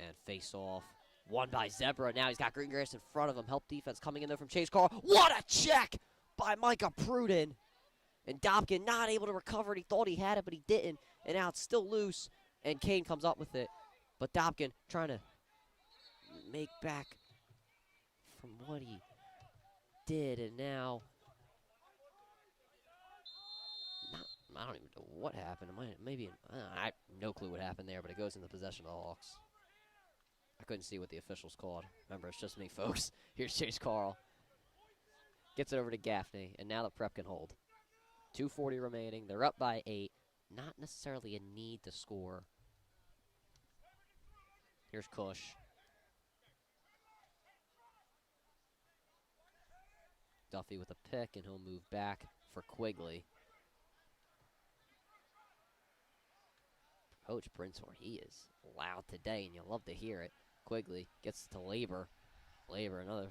And face off. Won by Zebra. Now he's got Greengrass in front of him. Help defense coming in there from Chase Carl. What a check by Micah Pruden. And Dobkin not able to recover it. He thought he had it, but he didn't. And now it's still loose. And Kane comes up with it. But Dobkin trying to make back from what he did. And now, I don't even know what happened. Maybe, I have no clue what happened there, but it goes in the possession of the Hawks. I couldn't see what the officials called. Remember, it's just me, folks. Here's Chase Carl. Gets it over to Gaffney, and now the Prep can hold. 2:40 remaining. They're up by 8. Not necessarily a need to score. Here's Cush. Duffy with a pick, and he'll move back for Quigley. Coach Brinsor, he is loud today, and you'll love to hear it. Quigley gets to Labor. Labor, another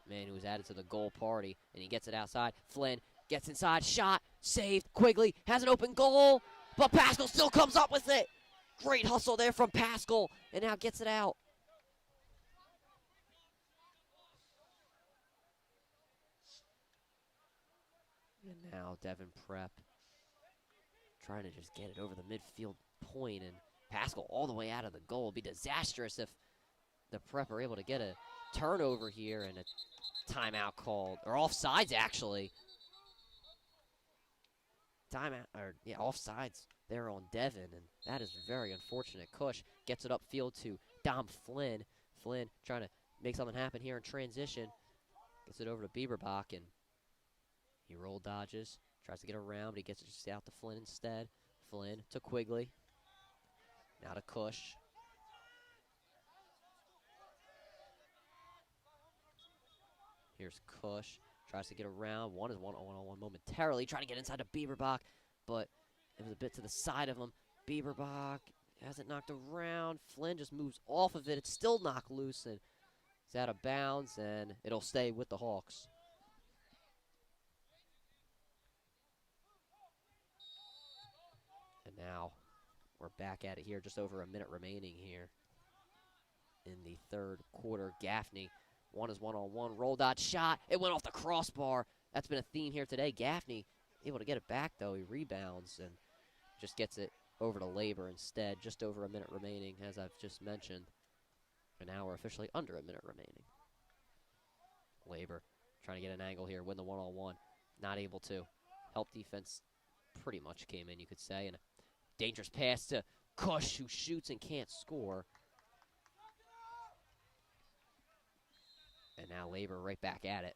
man who was added to the goal party, and he gets it outside. Flynn gets inside, shot, saved. Quigley has an open goal, but Pascal still comes up with it. Great hustle there from Pascal, and now gets it out. And now Devon Prep trying to just get it over the midfield point, and Pascal all the way out of the goal. It'd be disastrous if the Prep are able to get a turnover here and a timeout called, or offsides actually. Offsides there on Devon, and that is very unfortunate. Cush gets it upfield to Dom Flynn. Flynn trying to make something happen here in transition. Gets it over to Bieberbach, and he roll dodges, tries to get around, but he gets it just out to Flynn instead. Flynn to Quigley. Now to Cush. Here's Cush. Tries to get around. One is one-on-one momentarily. Trying to get inside to Bieberbach, but it was a bit to the side of him. Bieberbach has it knocked around. Flynn just moves off of it. It's still knocked loose, and it's out of bounds, and it'll stay with the Hawks. And now we're back at it here. Just over a minute remaining here in the third quarter. Gaffney, one is one-on-one. Roll dot shot. It went off the crossbar. That's been a theme here today. Gaffney able to get it back, though. He rebounds and just gets it over to Labor instead. Just over a minute remaining, as I've just mentioned. And now we're officially under a minute remaining. Labor trying to get an angle here, win the one-on-one. Not able to. Help defense pretty much came in, you could say. And a dangerous pass to Cush, who shoots and can't score. And now Labor right back at it.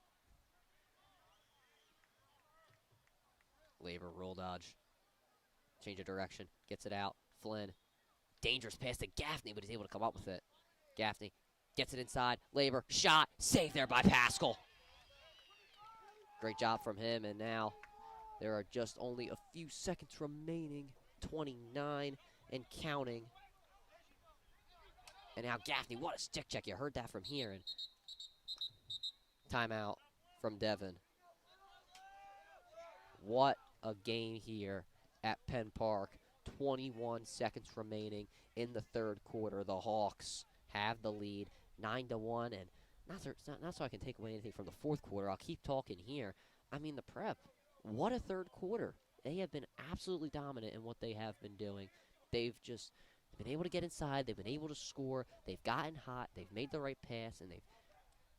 Labor roll dodge. Change of direction. Gets it out. Flynn. Dangerous pass to Gaffney, but he's able to come up with it. Gaffney gets it inside. Labor. Shot. Saved there by Pascal. Great job from him. And now there are just only a few seconds remaining. 29 and counting. And now Gaffney. What a stick check. You heard that from here. And timeout from Devon. What a game here at Penn Park. 21 seconds remaining in the third quarter. The Hawks have the lead 9-1, and not so I can take away anything from the fourth quarter. I'll keep talking here. I mean, the Prep, what a third quarter. They have been absolutely dominant in what they have been doing. They've just been able to get inside. They've been able to score. They've gotten hot. They've made the right pass, and they've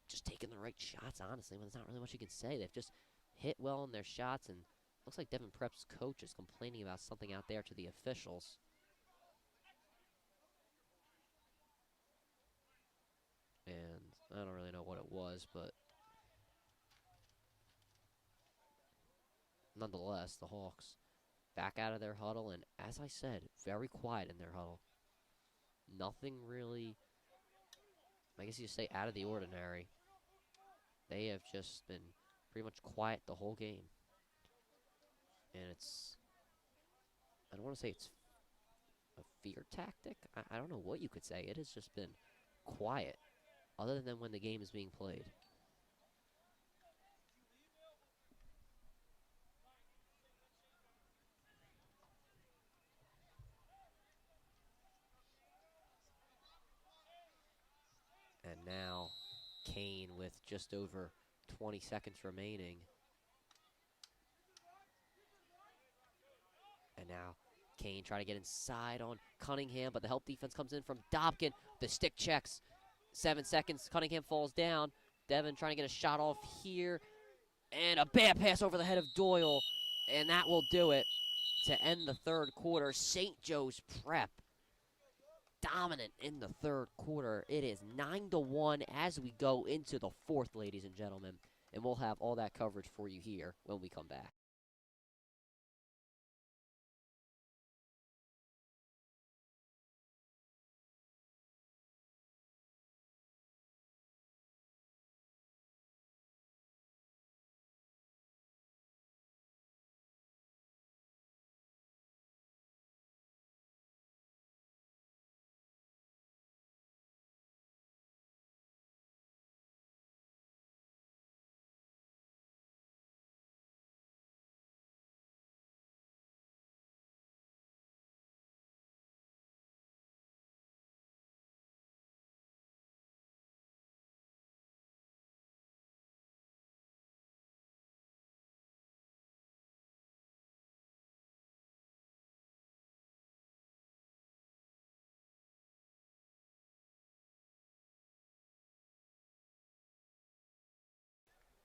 just taken the right shots, honestly. Well, there's not really much you can say. They've just hit well in their shots, and looks like Devon Prep's coach is complaining about something out there to the officials. And I don't really know what it was, but nonetheless, the Hawks back out of their huddle, and as I said, very quiet in their huddle. Nothing really, I guess you say, out of the ordinary. They have just been pretty much quiet the whole game. And it's, I don't want to say it's a fear tactic. I don't know what you could say. It has just been quiet, other than when the game is being played. And now Kane with just over 20 seconds remaining. And now Kane trying to get inside on Cunningham, but the help defense comes in from Dobkin. The stick checks. 7 seconds. Cunningham falls down. Devon trying to get a shot off here. And a bad pass over the head of Doyle. And that will do it to end the third quarter. St. Joe's Prep dominant in the third quarter. It is 9-1 as we go into the fourth, ladies and gentlemen. And we'll have all that coverage for you here when we come back.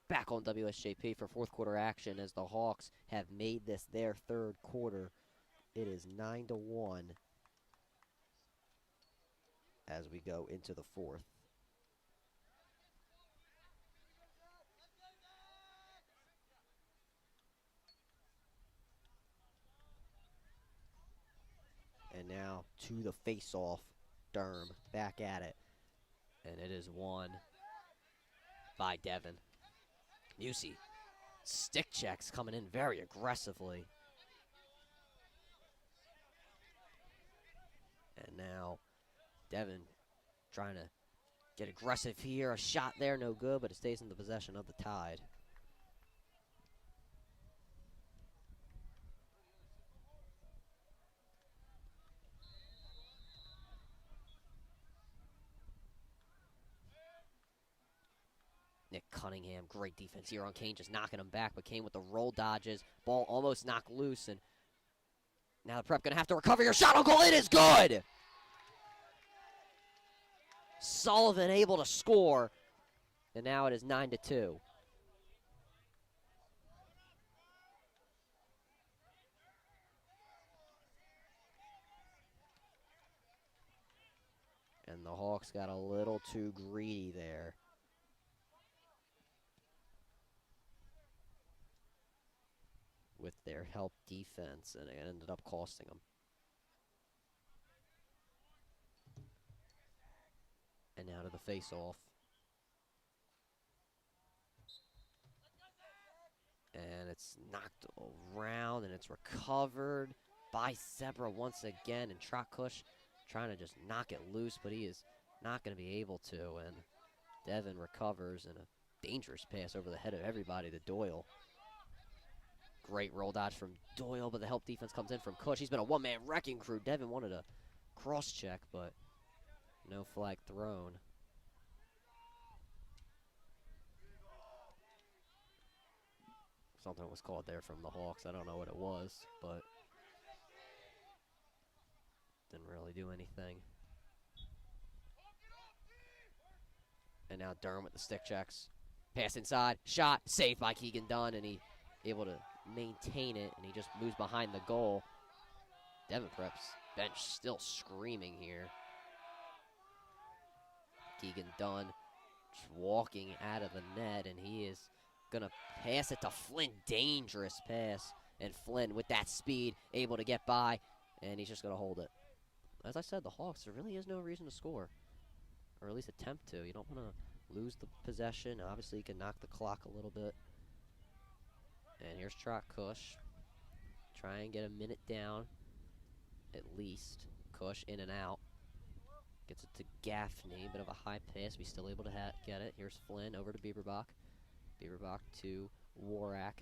back on WSJP for fourth quarter action as the Hawks have made this their third quarter. It is 9-1 as we go into the fourth. And now to the face-off, Durham back at it. And it is won by Devon. Musi, stick checks coming in very aggressively. And now Devon trying to get aggressive here. A shot there, no good, but it stays in the possession of the Tide. Nick Cunningham, great defense here on Kane, just knocking him back, but Kane with the roll dodges. Ball almost knocked loose, and now the Prep going to have to recover. Your shot on goal, it is good! Sullivan able to score, and now it is 9-2. And the Hawks got a little too greedy there. With their help defense, and it ended up costing them. And now to the face-off. And it's knocked around, and it's recovered by Zebra once again. And Trotkush trying to just knock it loose, but he is not going to be able to. And Devon recovers, and a dangerous pass over the head of everybody to Doyle. Great roll dodge from Doyle, but the help defense comes in from Cush. He's been a one-man wrecking crew. Devon wanted a cross-check, but no flag thrown. Something was called there from the Hawks. I don't know what it was, but didn't really do anything. And now Durham with the stick checks. Pass inside, shot, saved by Keegan Dunn, and he able to maintain it, and he just moves behind the goal. Devon Prep's bench still screaming here. Keegan Dunn just walking out of the net, and he is going to pass it to Flynn. Dangerous pass, and Flynn with that speed able to get by, and he's just going to hold it. As I said, the Hawks, there really is no reason to score, or at least attempt to. You don't want to lose the possession. Obviously, you can knock the clock a little bit. And here's Trotkush. Try and get a minute down, at least. Kush in and out. Gets it to Gaffney. Bit of a high pass. We still able to get it. Here's Flynn over to Bieberbach. Bieberbach to Warak.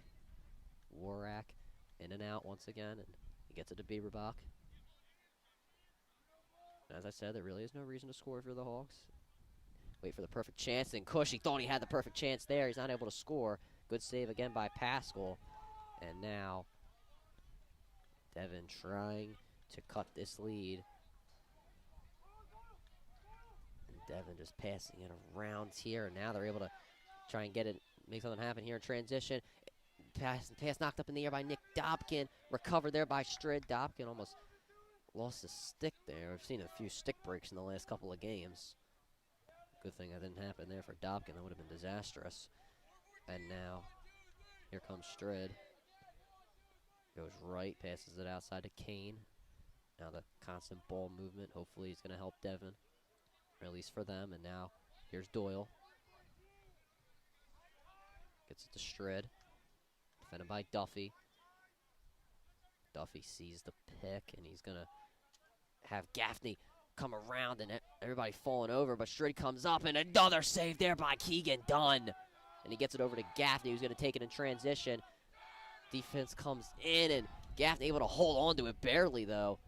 Warak in and out once again. And he gets it to Bieberbach. As I said, there really is no reason to score for the Hawks. Wait for the perfect chance. And Kush, he thought he had the perfect chance there. He's not able to score. Good save again by Pascal. And now Devon trying to cut this lead. And Devon just passing it around here. And now they're able to try and get it, make something happen here in transition. Pass knocked up in the air by Nick Dobkin. Recovered there by Strid. Dobkin almost lost his stick there. I've seen a few stick breaks in the last couple of games. Good thing that didn't happen there for Dobkin. That would have been disastrous. And now, here comes Strid. Goes right, passes it outside to Kane. Now the constant ball movement, hopefully is going to help Devon. Or at least for them. And now, here's Doyle. Gets it to Strid. Defended by Duffy. Duffy sees the pick, and he's going to have Gaffney come around, and everybody falling over. But Strid comes up, and another save there by Keegan Dunn. And he gets it over to Gaffney, who's going to take it in transition. Defense comes in, and Gaffney able to hold on to it barely, though.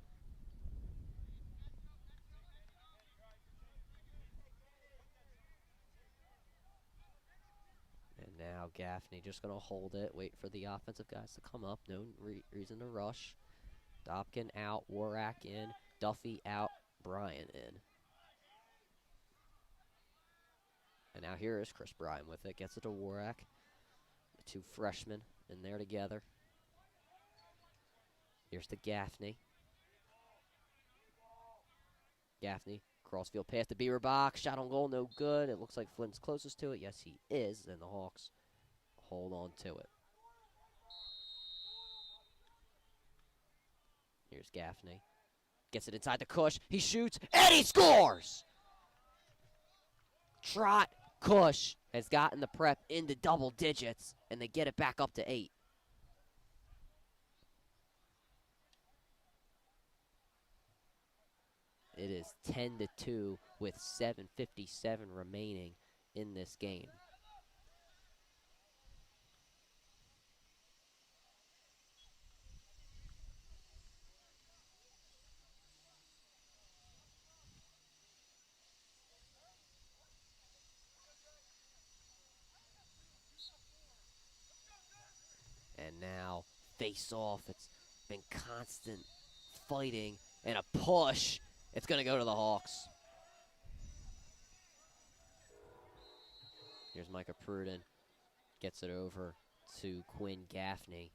And now Gaffney just going to hold it, wait for the offensive guys to come up. No reason to rush. Dobkin out, Warak in, Duffy out, Bryan in. And now here is Chris Bryan with it. Gets it to Warak. two freshmen in there together. Here's to Gaffney. Gaffney, crossfield pass to Bieberbach. Shot on goal, no good. It looks like Flynn's closest to it. Yes, he is. And the Hawks hold on to it. Here's Gaffney. Gets it inside the Cush. He shoots, and he scores! Trot Cush has gotten the Prep into double digits, and they get it back up to 8. It is 10-2 with 7:57 remaining in this game. And now, face off. It's been constant fighting and a push. It's going to go to the Hawks. Here's Micah Pruden. Gets it over to Quinn Gaffney,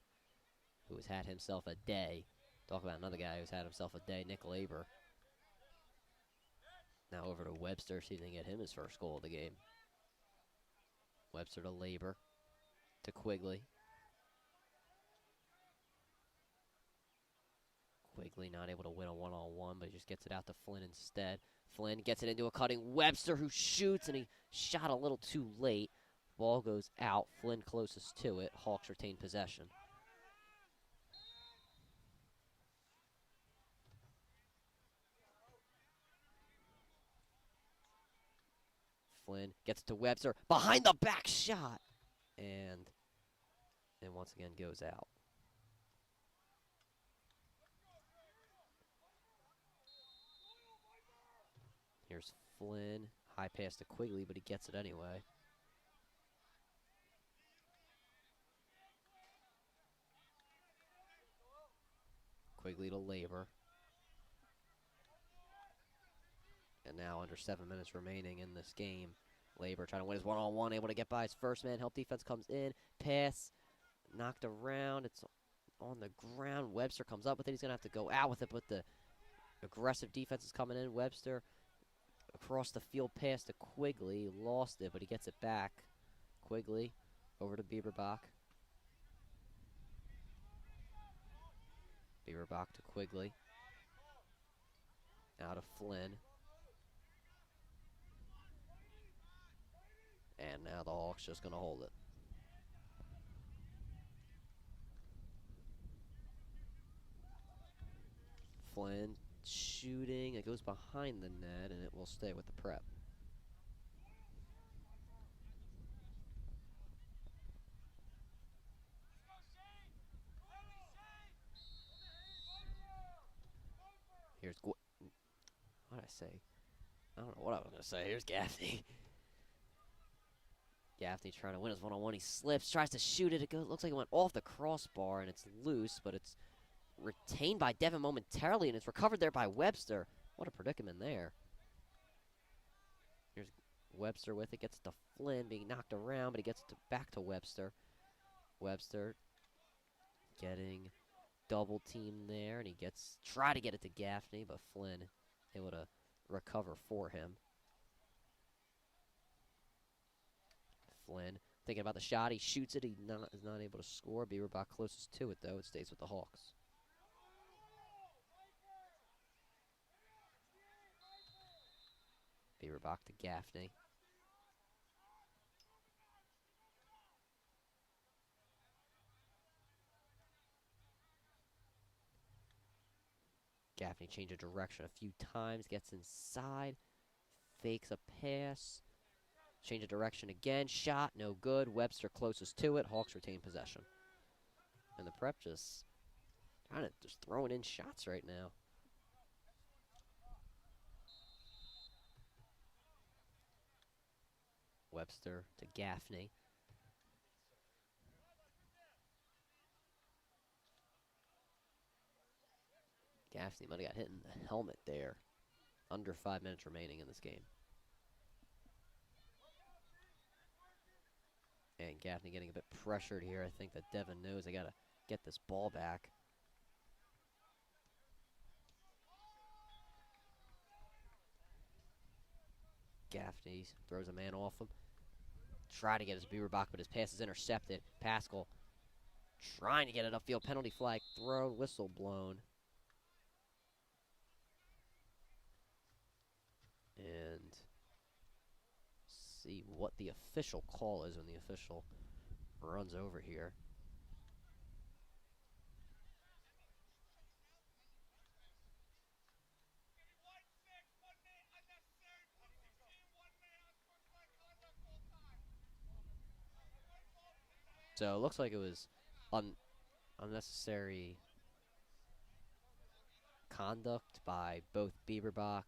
who has had himself a day. Talk about another guy who's had himself a day, Nick Laber. Now over to Webster, see if they can get him his first goal of the game. Webster to Laber, to Quigley. Quigley not able to win a one-on-one, but he just gets it out to Flynn instead. Flynn gets it into a cutting Webster, who shoots, and he shot a little too late. Ball goes out. Flynn closest to it. Hawks retain possession. Flynn gets it to Webster. Behind the back shot. And once again goes out. Here's Flynn. High pass to Quigley, but he gets it anyway. Quigley to Laber. And now under 7 minutes remaining in this game. Laber trying to win his one-on-one, able to get by his first man. Help defense comes in. Pass knocked around. It's on the ground. Webster comes up with it. He's going to have to go out with it, but the aggressive defense is coming in. Webster across the field pass to Quigley. Lost it, but he gets it back. Quigley over to Bieberbach. Bieberbach to Quigley. Out of Flynn. And now the Hawks just going to hold it. Flynn shooting. It goes behind the net, and it will stay with the Prep. Here's what did I say? I don't know what I was going to say. Here's Gaffney. Gaffney trying to win his one-on-one. He slips, tries to shoot it. It looks like it went off the crossbar, and it's loose, but it's retained by Devon momentarily, and it's recovered there by Webster. What a predicament there. Here's Webster with it. Gets it to Flynn, being knocked around, but he gets it back to Webster. Webster getting double teamed there, and he try to get it to Gaffney, but Flynn able to recover for him. Flynn thinking about the shot. He shoots it. He is not able to score. Bieberbach closest to it, though. It stays with the Hawks. Bieberbach to Gaffney. Gaffney changes direction a few times. Gets inside. Fakes a pass. Change of direction again. Shot, no good. Webster closest to it. Hawks retain possession. And the Prep just kind of just throwing in shots right now. Webster to Gaffney. Gaffney might have got hit in the helmet there. Under 5 minutes remaining in this game. And Gaffney getting a bit pressured here. I think that Devon knows they got to get this ball back. Gaffney throws a man off him. Try to get his Bieberbach, but his pass is intercepted. Pascal trying to get it upfield. Penalty flag thrown, whistle blown. And see what the official call is when the official runs over here. So it looks like it was unnecessary conduct by both Bieberbach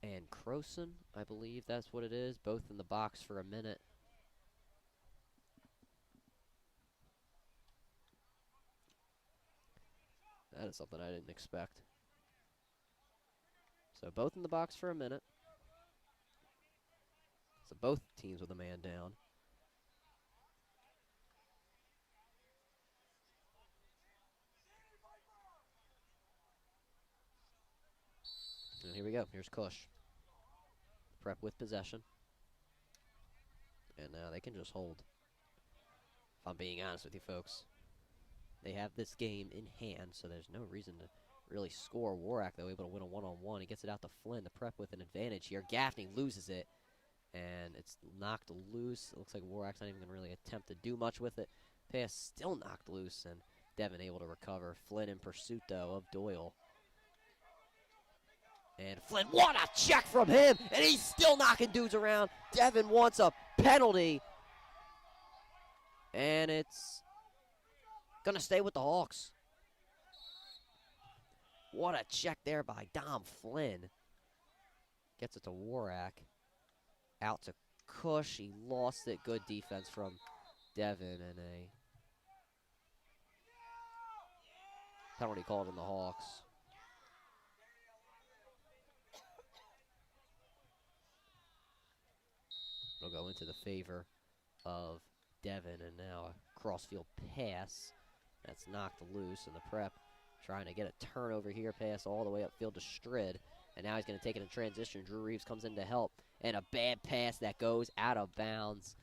and Croson. I believe that's what it is. Both in the box for a minute. That is something I didn't expect. So both in the box for a minute. So both teams with a man down. And here we go. Here's Cush. Prep with possession. And now they can just hold. If I'm being honest with you folks. They have this game in hand, so there's no reason to really score. Warrack, though, able to win a one-on-one. He gets it out to Flynn. The Prep with an advantage here. Gaffney loses it, and it's knocked loose. It looks like Warrack's not even going to really attempt to do much with it. Pass still knocked loose, and Devon able to recover. Flynn in pursuit, though, of Doyle. And Flynn, what a check from him, and he's still knocking dudes around. Devon wants a penalty, and it's going to stay with the Hawks. What a check there by Dom Flynn. Gets it to Warrack. Out to Cush. He lost it. Good defense from Devon, and a penalty called on the Hawks. It'll go into the favor of Devon, and now a crossfield pass that's knocked loose, and the Prep trying to get a turnover here, pass all the way upfield to Strid, and now he's going to take it in transition. Drew Reeves comes in to help, and a bad pass that goes out of bounds.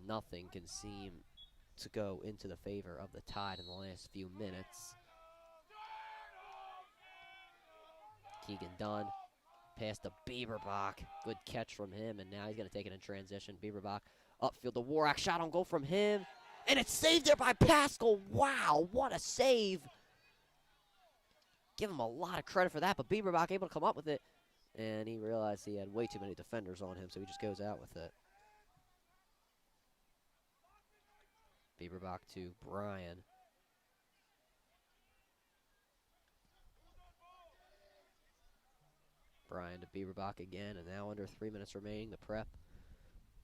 Nothing can seem to go into the favor of the Tide in the last few minutes. Keegan Dunn, pass to Bieberbach. Good catch from him, and now he's going to take it in transition. Bieberbach upfield to Warrack. Shot on goal from him, and it's saved there by Pascal. Wow, what a save. Give him a lot of credit for that, but Bieberbach able to come up with it, and he realized he had way too many defenders on him, so he just goes out with it. Bieberbach to Brian. Brian to Bieberbach again, and now under 3 minutes remaining, the Prep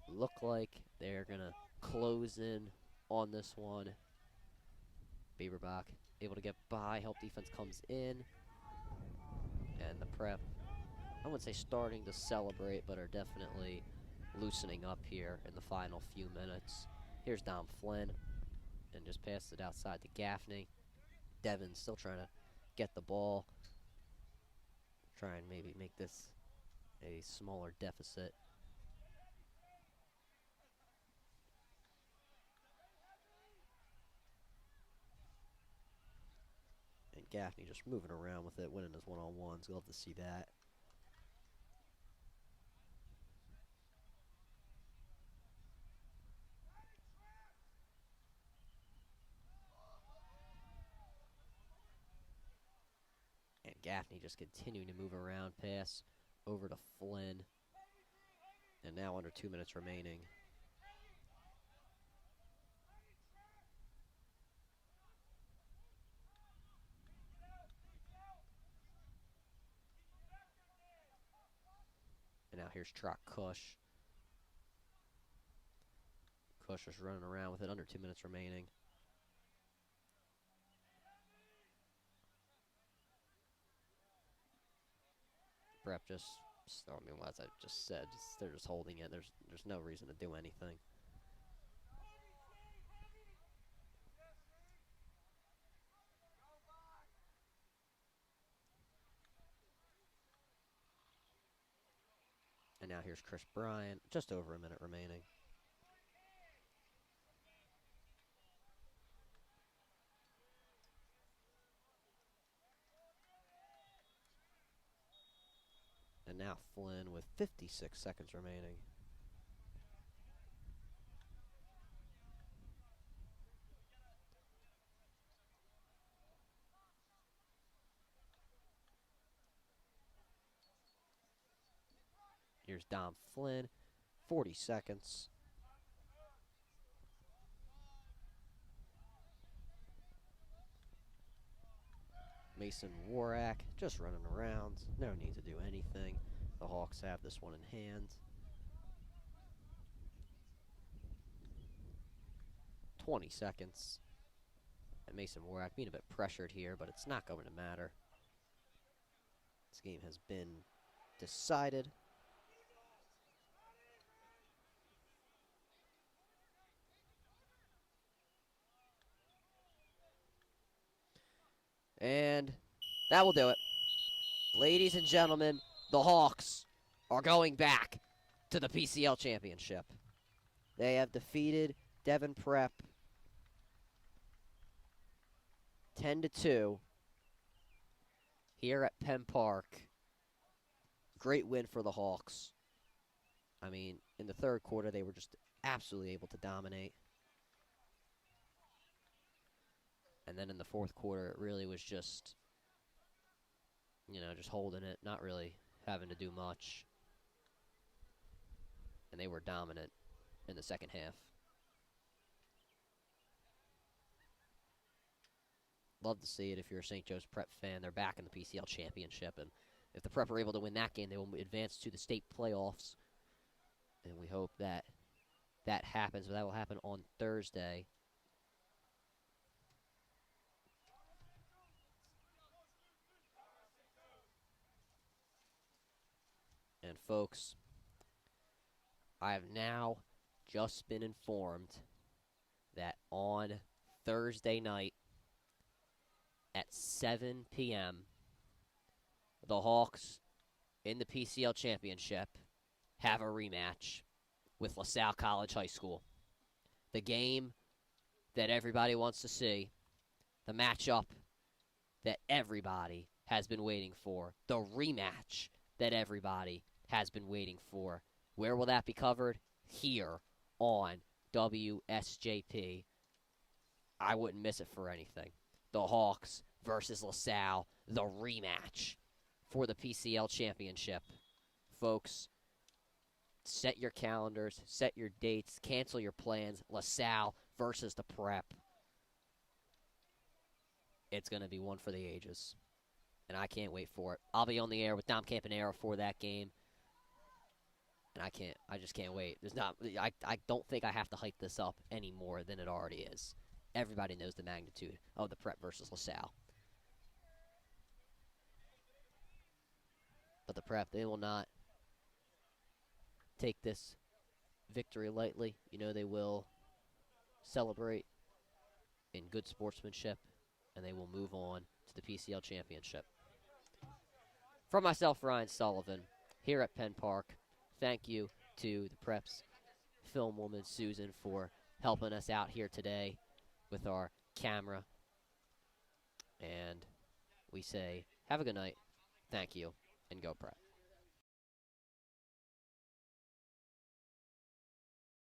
look like they're going to close in on this one. Bieberbach able to get by, help defense comes in, and the Prep, I wouldn't say starting to celebrate, but are definitely loosening up here in the final few minutes. Here's Dom Flynn, and just passes it outside to Gaffney. Devon still trying to get the ball, try and maybe make this a smaller deficit. And Gaffney just moving around with it, winning his one-on-ones. We'll have to see that. And Gaffney just continuing to move around, pass over to Flynn. And now under 2 minutes remaining. And now here's Trock Cush. Cush is running around with it, under 2 minutes remaining. Prep just So, I mean, as I just said, they're just holding it. There's no reason to do anything. And now here's Chris Bryant, just over a minute remaining. And now Flynn with 56 seconds remaining. Here's Dom Flynn, 40 seconds. Mason Warak just running around. No need to do anything. The Hawks have this one in hand. 20 seconds. And Mason Warak being a bit pressured here, but it's not going to matter. This game has been decided. And that will do it. Ladies and gentlemen, the Hawks are going back to the PCL Championship. They have defeated Devon Prep 10-2 here at Penn Park. Great win for the Hawks. I mean, in the third quarter, they were just absolutely able to dominate. And then in the fourth quarter, it really was just, just holding it, not really having to do much. And they were dominant in the second half. Love to see it if you're a St. Joe's Prep fan. They're back in the PCL Championship, and if the Prep are able to win that game, they will advance to the state playoffs. And we hope that that happens, but that will happen on Thursday. And folks, I have now just been informed that on Thursday night at 7 p.m., the Hawks in the PCL Championship have a rematch with LaSalle College High School. The game that everybody wants to see, the matchup that everybody has been waiting for, the rematch that everybody has been waiting for. Where will that be covered? Here on WSJP. I wouldn't miss it for anything. The Hawks versus LaSalle, the rematch for the PCL Championship. Folks, set your calendars, set your dates, cancel your plans. LaSalle versus the Prep. It's going to be one for the ages, and I can't wait for it. I'll be on the air with Dom Campanero for that game, and I just can't wait. I don't think I have to hype this up any more than it already is. Everybody knows the magnitude of the Prep versus LaSalle. But the Prep, they will not take this victory lightly. They will celebrate in good sportsmanship, and they will move on to the PCL Championship. From myself, Ryan Sullivan, here at Penn Park, thank you to the Preps film woman, Susan, for helping us out here today with our camera. And we say, have a good night, thank you, and go Prep.